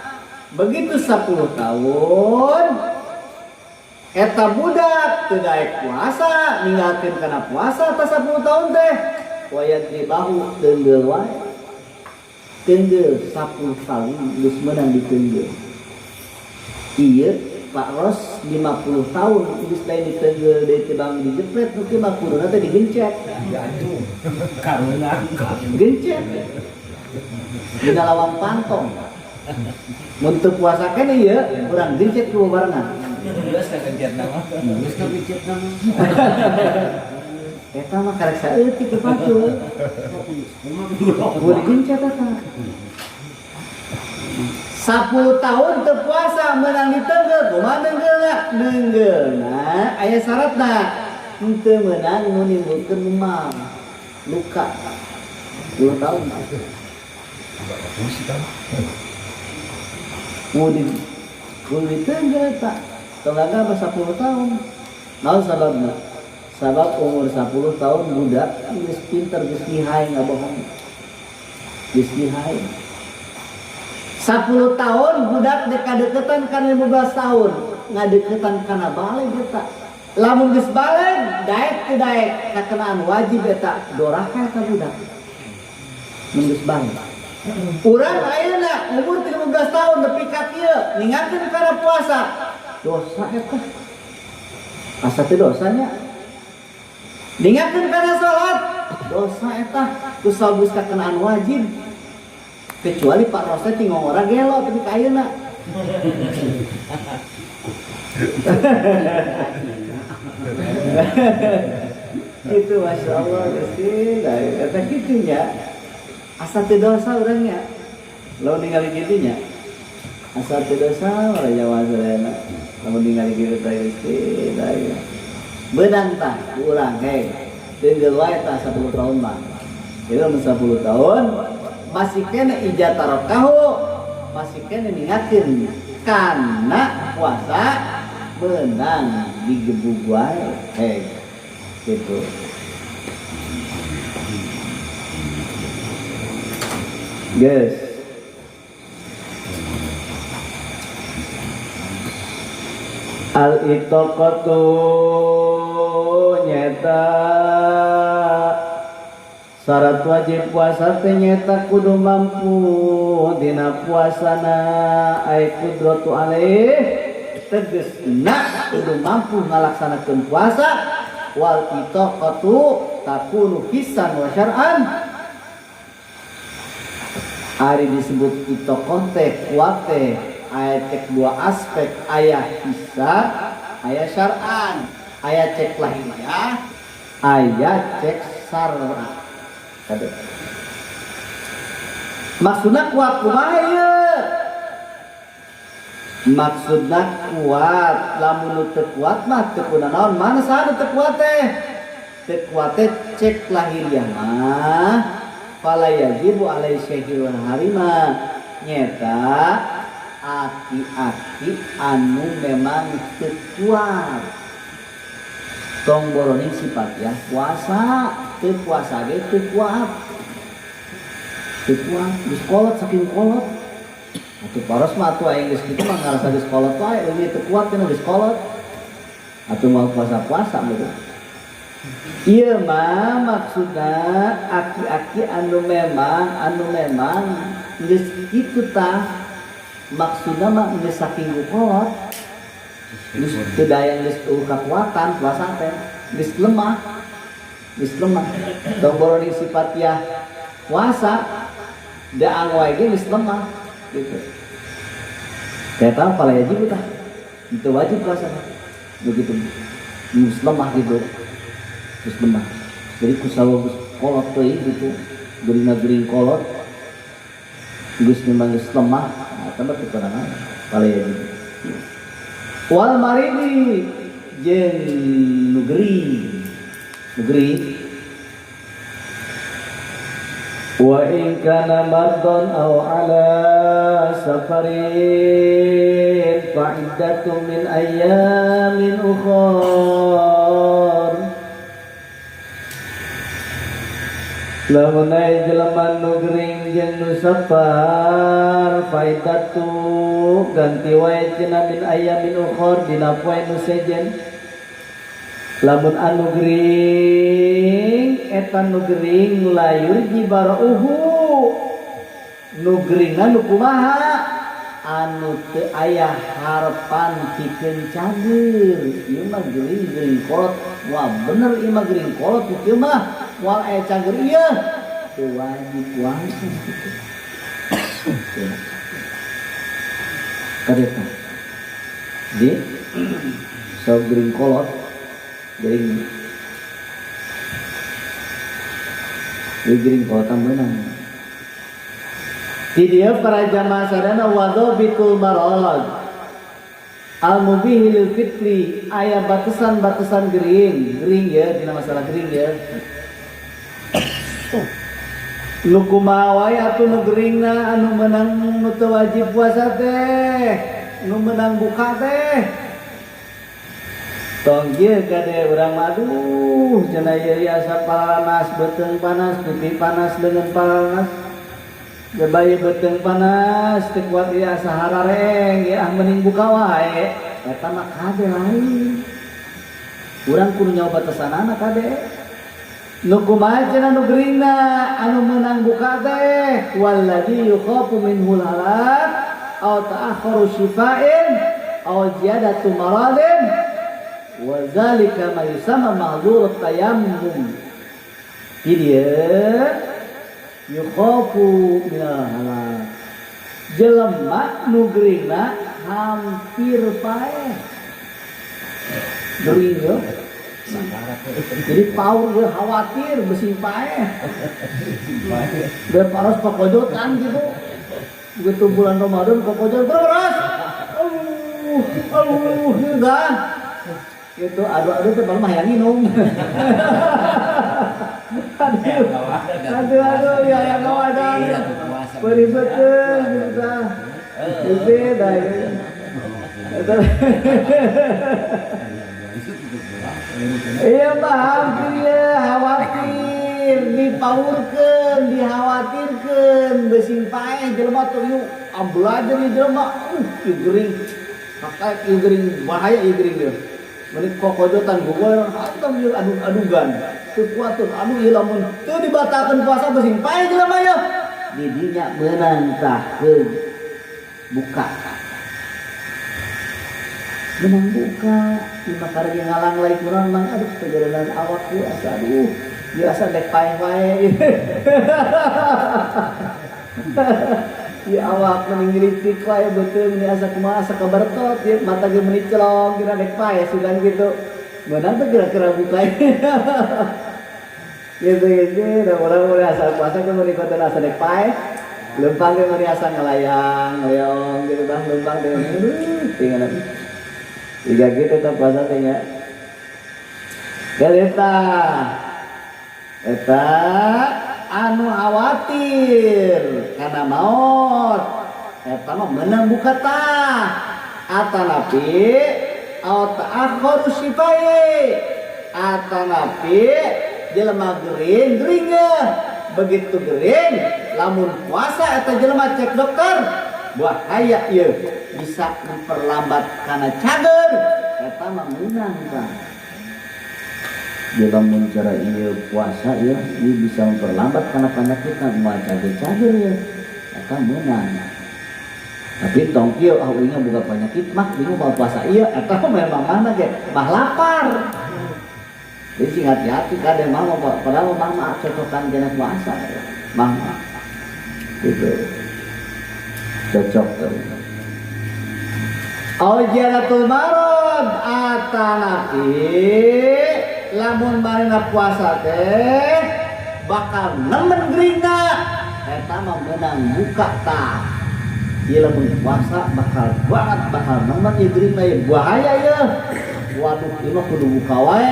begitu 10 tahun. Eta budak teu daek puasa ninggalkeun kana puasa ta 10 tahun teh wayat ribahu teunggel wae teunggel 10 tahun geus meunang diteunggel ieu Pak Ros 50 tahun geus lain diteunggel deui tibang dijepret nu kieu mah kuduna teh digencet karena gencet dina lawang pantong mun teu puasa keneh ieu urang gencet ku barengan. Geus ka gencet nama. Geus ka gencet nama. Eta mah karek saeutik ke pacul. Boleh gencet eta. 10 tahun teu puasa meunang diteunggel, kumaha neunggeulna? Neunggeulna aya syaratna. Henteu meunang nu nimbulkeun lumang, luka. 10 tahun. Mudin kulit teunggel tak tonggaga 10 tahun. Naon sababna? Sabab umur 10 tahun budak geus pinter geus lihai ngabohong. Geus lihai. 10 tahun budak dekadeketan kana 15 tahun, ngadeketan kana baleg eta. Lamun geus baleg, daek teu daek kakenaan wajib eta doraka ka budak. Mun geus baleg. Urang ayeuna umur 13 tahun nepi ka kieu ningalkeun kana puasa. Dosa eta. Asa teh dosanya. Ningalkeun kana salat, dosa eta kusabus kakenaan wajib. Kecuali Pak Rosa ti ngora gelo tapi ka ayeuna. Itu Masya Allah Gusti, eta kitu nya. Asa teu dosa urangnya. Lamun ningali kitu nya. Asa teu dosa urang Jawa sadayana. Lamun ningali kitu teh Gusti, daya. Beunang tah urang he. Teunggel wae tah 10 tahun mah. Ieu mun 10 tahun masih kena ijatarokahu, masih kena ningakeun kana puasa beunang digebug wae he. Gitu. Guys, al-itaqatu nyata syarat wajib puasa teh nyata kudu mampu dina puasana ai qudratu alaih tegasna kudu mampu ngalaksanakeun puasa wal itaqatu takunu hisan wa syar'an. Ari disebut itaqah teh kuat teh aya cek dua aspek, aya hisab, aya syar'an, aya cek lahiriah, aya cek syar'an. Maksudna kuat kumaha ieu? Maksudna kuat, lamun teu kuat mah teu kunaon, mana saha teu kuat teh? Teu kuat teh cek lahiriah mah fala yajibu alai syahil harima nyeta aki-aki anu memang teu kuat. Tong boroning sifat ya puasa, teu puasa ge teu kuat. Teu kuat, geus kolot saking kolot. Atuh paros mah atuh aing geus kitu mah ngarasa geus kolot wae, leuwih teu kuat cenah geus kolot. Atuh mau puasa-puasa meureun. Ieu mah maksudna aki-aki anu memang geus kitu tah. Maksudna mah geus saking kolot. Geus teu daya geus kakuatan puasa teh, geus lemah. Tong boroning sifat ya puasa daang wae ge geus lemah. Gitu. Saya tahu kalau ya jibu tah itu wajib puasa begitu mus lemah gitu terus lemah jadi kusawa kolot tuh gitu gering kolot gus memang gus lemah nah tambah ketenangan kalau ya jibu wal maridi jeung nugri wa in kana mardan aw ala safarin fa iddatu min ayyamin ukhar lamun aya jelema nu gering jeung nu safar fa iddatu ganti wae cenah min ayyamin ukhar dina poe nu sejen lamun anu gering eta nu gering layur jibarauhu nu gering anu kumaha anu teu aya harepan pikeun cager ieu mah gering kolot wah bener ieu mah gering kolot ieu mah moal aya cager ieu teu wajib puasa kadeta di sok gering kolot gering kota menang di dia para jamaah sadana wadhabitul marad al-mubih lil fitri aya batasan-batasan gering ya dina masalah gering ya nu kumaha wae atuh nu geringna anu menang nu teu wajib puasa teh nu menang buka teh tong ieu kade urang maduh cenah ieu asa paranas beuteung panas pipi panas leungeun paranas Jabaya beteng panas, teu kuat ieu asa harareng, ya mending buka wae. Eta mah kade lain. Urang kudu nyawa batasanana kade. Nu kumaha cenah nu geringna anu meunang buka teh walladzi yukhafu minhul halak aw ta'akhkharu syifa'in aw ziyadatu maradin wa zalika ma yusamma ma'dzurut tayammum. Yukhafu minal halak jelema nu geringna hampir paeh gering yo jadi paur gue khawatir besi paeh biar paras pakojotan gitu begitu bulan Ramadan pakojotan beras enggak itu aduh teh mah yang minum aduh ya yang ngawadan peribeteun kita beda ya iya paham dia khawatir dipaurkeun dikhawatirkeun beusin paeh jelema teh yuk belajar ieu jelema gering kakak ieu gering bahaya ieu gering ieu menik kokojotan gugol hantam ieu adugan teu kuat teh anu ieu lamun teu dibatalkeun puasa beusin paeh jelema ieu di dinya meunang tahkeun buka menang buka lima kali ngalang lain kurang mang aduh perjalanan awak ku asa aduh biasa dek paeh wae ya awak mending ngiritik wae beuteung ini asa kumaha asa kabartot ieu mata ge meuni celong kira dek paeh sugan kitu beunang teh kira-kira buka gitu da urang mulai asal puasa ke meuni konten asa dek paeh lempang teh meriasa ngelayang ngeleong gitu tah lempang teh tinggal tiga gitu tah puasa teh nya eta anu khawatir karena maut eta mah menang buka tah atanapi au ta'akhur sifai atanapi jelema gering begitu gering lamun puasa eta jelema cek dokter bahaya ieu bisa memperlambat kana cager eta mah meunang tah jelema cara ieu puasa ieu bisa memperlambat kana penyakitna moal cager ieu eta meunang tapi tong kieu awalnya buka penyakit mah bingung mau puasa ieu eta memang mana ge mah lapar. Jadi sing hati-hati kadang mah padahal mah cocokan jenis puasa mah gitu cocok tuh aujaratul marad atanapi lamun marina puasa teh bakal nemen geringa eta mah meunang buka tah ieu lamun puasa bakal nemen ieu geringa ieu bahaya ieu waduh ieu mah kudu buka wae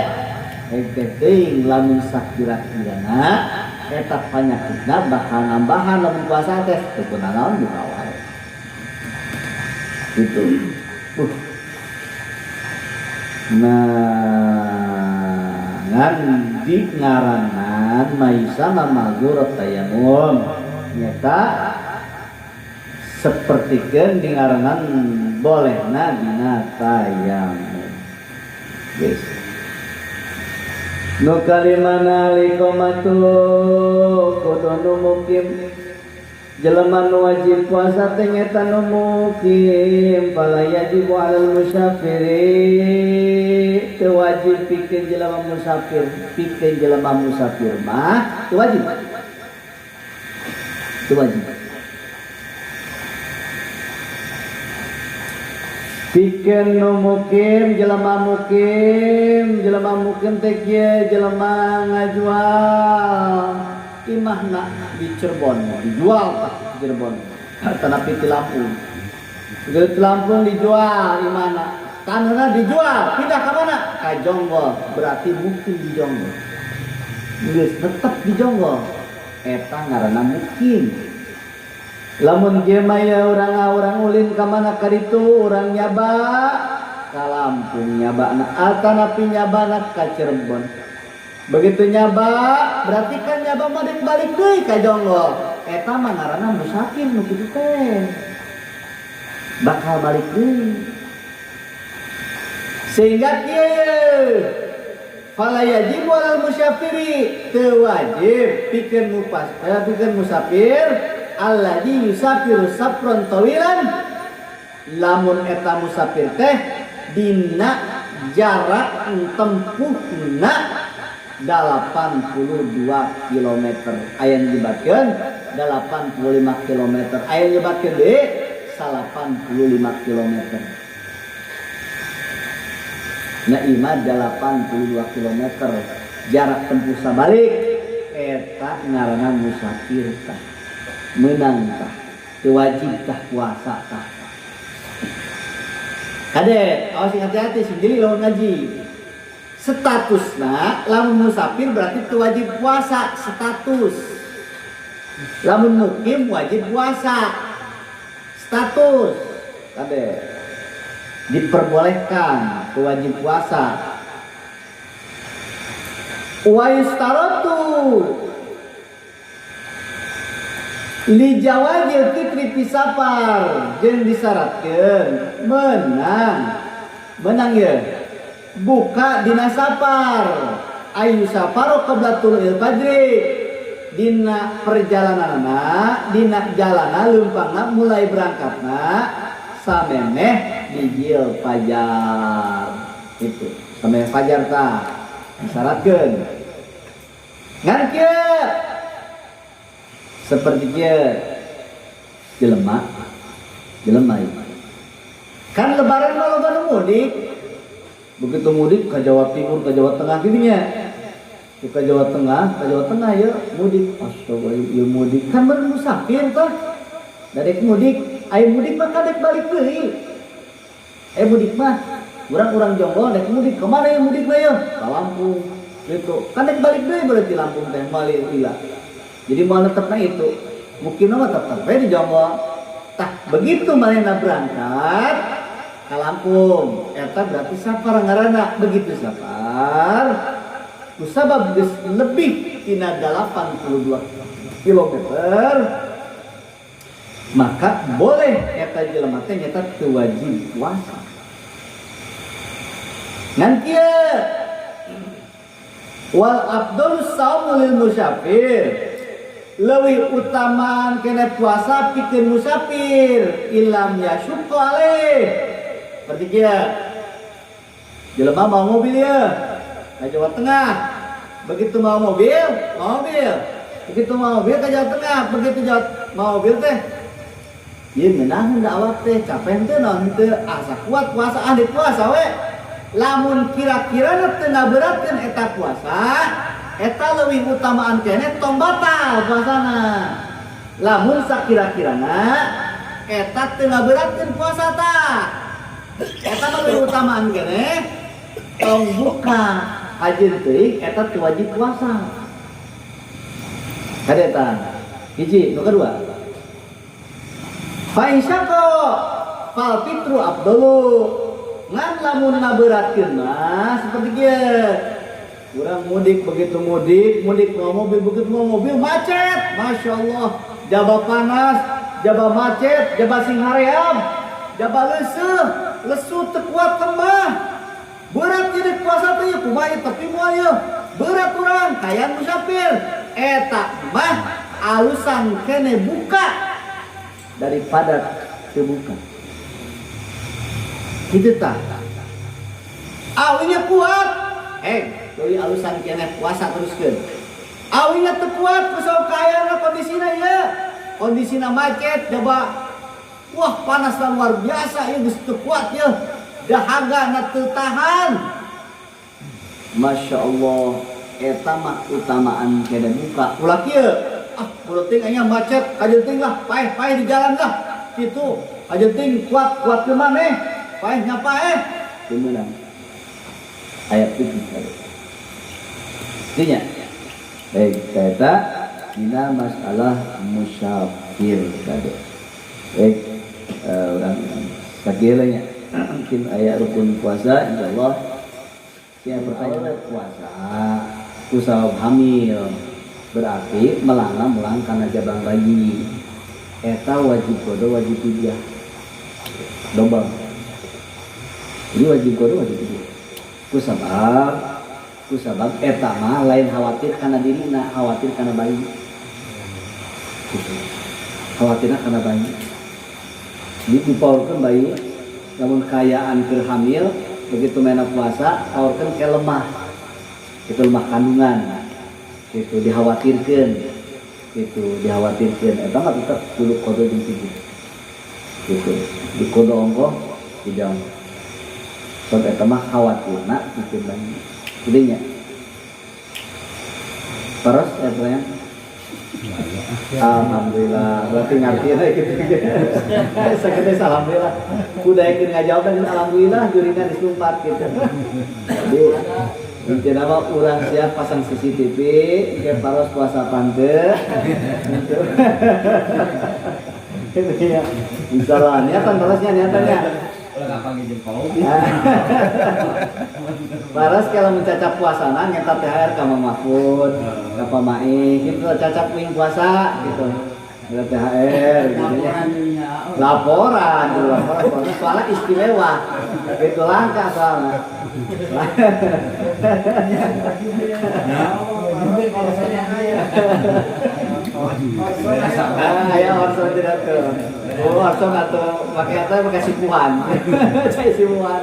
teuing lamun sakira-kirana eta panyakitna bakal nambahan lamun puasa teh teu naon buka wae gitu. Nah ngan di ngarangan maisa mamazur tayamum nyata sapertikeun di ngarangan bolehna dina tayamum geus nu kalimana liqomatu kudu nu mukim jelema nu wajib puasa teh nyata nu mukim fala yajibu alal musafiri teu wajib pikeun jelema musafir mah teu wajib pikeun nu mukim jelema mukim teh kieu jelema ngajual imahna di Cirebon dijual di Cirebon tanapi di Lampung dijual imahna tanahna dijual pindah ke mana ka Jonggol berarti mukim di Jonggol geus tetep di Jonggol eta ngaranna mukim. Lamun kieu mah ya urang ulin ka mana ka ditu urang nyaba ka Lampung nyabana atanapi nyabana ka Cirebon. Begitu nyaba berarti kan nyaba mah balik deui ka Jonggol. Eta mah ngaranna musafir nu kitu teh. Bakal balik deui. Sehingga kieu fala yajibu alal musafiri teu wajib pikeun musafir alladzi yusafiru safron tawilan lamun eta musafir teh dina jarak tempuhna 82 km aya nyebatkeun 85 km aya nyebatkeun deui 85 km na imah 82 km jarak tempuh sabalik eta ngaranna musafir tah menang tah teu wajib tah puasa tah kade awas hati-hati sendiri lawan ngaji statusna lamun musafir berarti teu wajib puasa status lamun mukim wajib puasa status kade diperbolehkan wajib puasa wa istaratu li jawazil fitri fi safar jeung disyaratkeun menang ya buka dina safar ayu safaru qabla tulul fajri dina perjalananna dina jalana leumpangna mulai berangkatna samemeh dijil fajar itu sampai fajar tah disyaratkeun ngan kieu seperti kieu jelema kan lebaran mah loba nu mudik begitu mudik ka Jawa Timur ka Jawa Tengah kitu nya ka Jawa Tengah ya mudik astagfirullah ieu mudik kan bener musafir tah Dadek mudik, aya mudik mah kadek balik deui. Mudik mah urang-urang jonggol dek mudik kemana ya mudik mah ya? Ka Lampung. Gitu. Kadek balik deui berarti Lampung teh balik lila. Jadi mau tetepna itu. Mungkin mah tetep we di jonggol. Tah begitu manehna berangkat ka Lampung, eta berarti safar ngaranna. Begitu safar kusabab geus lebih tina 82 kilometer, maka boleh eta jelema teh nyata teu wajib puasa. Ngan kieu wal afdalus shaum lil musafir, leuwih utamaan kene puasa pikeun musafir ilam yasyuq alaih. Berarti kieu jelema mau mobil ya ke Jawa Tengah, begitu mau mobil, begitu mau mobil ke Jawa Tengah, begitu mau mobil teh ieu ngeunah da awak teh capek teh naon teu asa kuat puasa ahli puasa we. Lamun kira-kira teu ngaberatkeun eta puasa, eta leuwih utamaan keneh tong batal puasana. Lamun sakira-kirana eta teu ngaberatkeun puasa tah, eta mah leuwih utamaan keneh tong buka hajeun teuing eta teu wajib puasa. Kadeta hiji, nu kedua fa insyaqo fal fitru afdalu. Ngan lamun ngaberatkeun mah seperti kieu. Urang mudik begitu mudik mau mobil begitu mau mobil macet. Masyaallah, jaba panas, jaba macet, jaba singhaream, jaba lesu teu kuat tembah. Berat jadi puasa teh kumaha tapi moal ye. Berat urang kayan musafir. Eta mah alusan kene buka daripada terbuka. Gitu tah. Awinya kuat. Deui alusan kene puasa teruskeun. Awinya teu kuat kusok kayana kondisina ieu. Kondisina macet coba. Wah panas luar biasa ieu geus teu kuat ieu. Dahagana teu tahan. Masya Allah, eta mah utamaan kene buka. Ulah kieu. Ulah ting anya macet, kajenting lah, paeh di jalan lah. Kitu, kajenting kuat ke maneh. Paeh nyapa kemenang. Ayat 7 tadi. Artinya, baik kita dina masalah musafir tadi. Baik, orang sakilanya mungkin ayat rukun puasa insyaallah. Yang pertanyaan puasa kusab hamil berarti melang karena jabang bayi. Eta wajib kodo wajib fidyah. Double. Ini wajib kodo wajib fidyah. Kusabab eta mah lain khawatir karena dirina, khawatir karena bayi. Khawatirna karena bayi. Jadi dipaurkeun bayi namun kayaan keur hamil begitu mena puasa paurkeun ke lemah. Itu lemah kandungan. Itu dikhawatirkeun. Eta mah tetep kudu kodo jeung fidyah. Gitu. Di kodo ongkoh tidak. Sebab eta mah khawatirna bikin bayi. Jadinya. Terus ya. Alhamdulillah, berarti ngerti lah gitu. Sekedar alhamdulillah. Kuda yakin ngajawab dan alhamdulillah juringan disumpat gitu. Jadi intinya mah urang siap pasang CCTV, ke paros puasa pante. Gitu ya. Insyaallah niatan parosnya niatannya. Paras kalau mencacap puasana ngetat THR ka Mang Mahfud, ka Pak Mai, gitu cacap wing puasa gitu. Ada THR gitu ya. Laporan soalnya istimewa. Gitu langka soalnya. Ayah orson tidak tuh. Orson atau pakai apa? Pakai sipuan. Cai sipuan.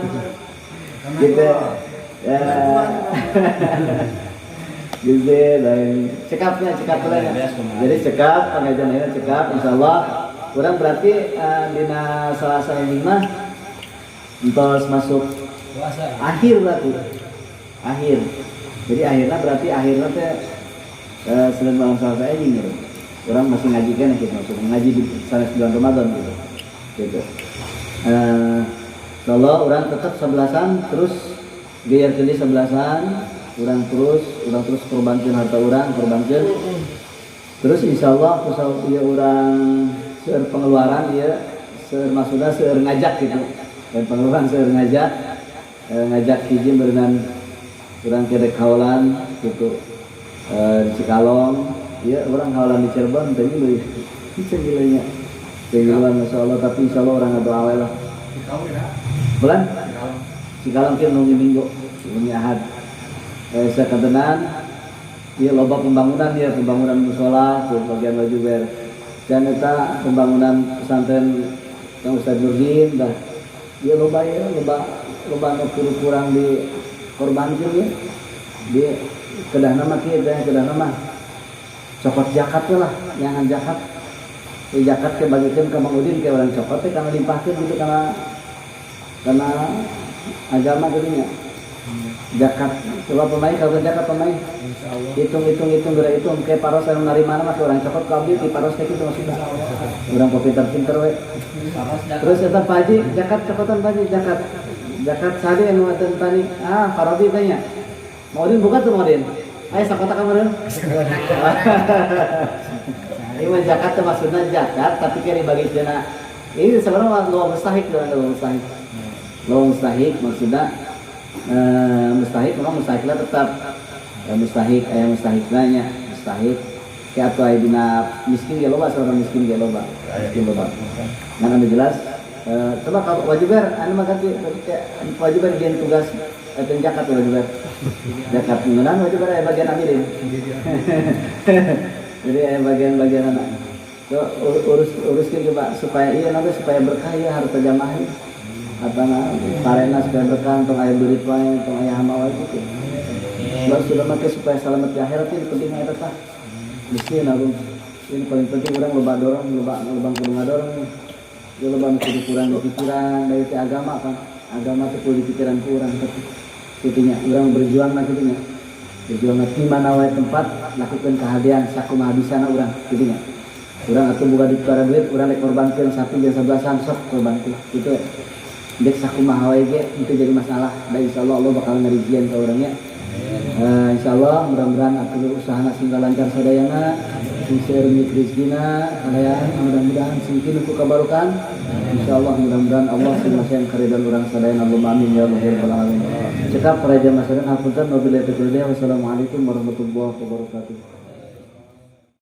Gitu. Ya. Gitu lain. Cekapnya lah. Jadi cekap pengajian ini cekap. Insyaallah. Kurang berarti dina Selasa ini mah entos masuk akhir berarti. Akhir. Jadi akhirnya berarti akhirnya teh Senin malam Selasa ini gitu. orang masih ngaji kan gitu, masuk ngaji di sana bulan Ramadan gitu. Kalau orang tetap 11-an terus biar jadi 11-an, orang terus korbankan harta orang, korbankan. Terus insyaallah kusau ieu urang seueur pengeluaran ieu seueur maksudna seueur ngajak gitu. Dan pengeluaran seueur ngajak hiji berenang urang kerek haolan gitu. Di Cikalong, ieu urang haolan di Cirebon teh ieu bisa gilanya. Pengeluaran masyaallah tapi insyaallah orang atuh awe lah. Bulan? Cikalong kieu nu Minggu, nu Ahad. Sakatenan ieu loba pembangunan mushola tuh bagian Wajuber. Dan eta pembangunan pesantren Kang Ustaz Nurdin dah. Ieu loba nu kurang di korbankeun ieu. Di kedah nama kieu teh kedah nama. Cokot zakat lah, nyangan zakat. Zakat ke bagikeun ka Mang Udin ke urang cokot teh kana limpahkeun gitu kana agama gitu nya. Zakat, coba pemain kalau zakat pemain, hitung gerak hitung kayak paros yang narima mana masih orang cokot kau di paros kayak gitu masih orang pinter we. Terus eta paji zakat cokotan paji zakat sadi yang ngaten tani parodi tanya. Maudin buka tuh Maudin, ayo sakota kemarin. Ini zakat tuh maksudnya zakat tapi kayak dibagi jana. Ini sebenarnya lo mustahik maksudnya. Mustahik memang mustahiklah tetap mustahik nanya mustahik kayak apa dina miskin ge loba seorang miskin ge loba mana jelas coba kalau wajiber anu mah ganti wajiber gen tugas eta zakat zakat ngeunaan wajiber aya bagian amilin jadi aya bagian anak so uruskeun coba supaya ieu nanti supaya berkah ya harta jamaah atana parena supaya berkah tong aya duit wae tong aya hama wae gitu. Terus sudah make supaya selamat di akhirat itu pentingnya eta tah. Miskin agung. Ini paling penting urang loba dorong, loba kudu ngadorong. Dia loba kudu kurang di pikiran dari agama kan. Agama teh kudu di pikiran kurang tapi kitu nya urang berjuang na kitu nya. Berjuang di mana wae tempat lakukan kehadian sakumaha bisana urang kitu nya. Urang atuh boga duit urang rek korbankeun sapi jeung 11-an sok korbankeun kitu. Dek sakumaha wae ge itu jadi masalah. Dan insyaallah Allah bakal ngarijian ka urangnya. Insyaallah mudah-mudahan atuh usahana sehingga lancar sadayana, sing reumit rezekina, mudah-mudahan singkin ku kabarokan. Insyaallah mudah-mudahan Allah sing masih karidaan urang sadayana. Allahumma amin ya rabbal alamin. Cekap para jamaah sekalian hapunten wabillahi taufiq. Wassalamualaikum warahmatullahi wabarakatuh.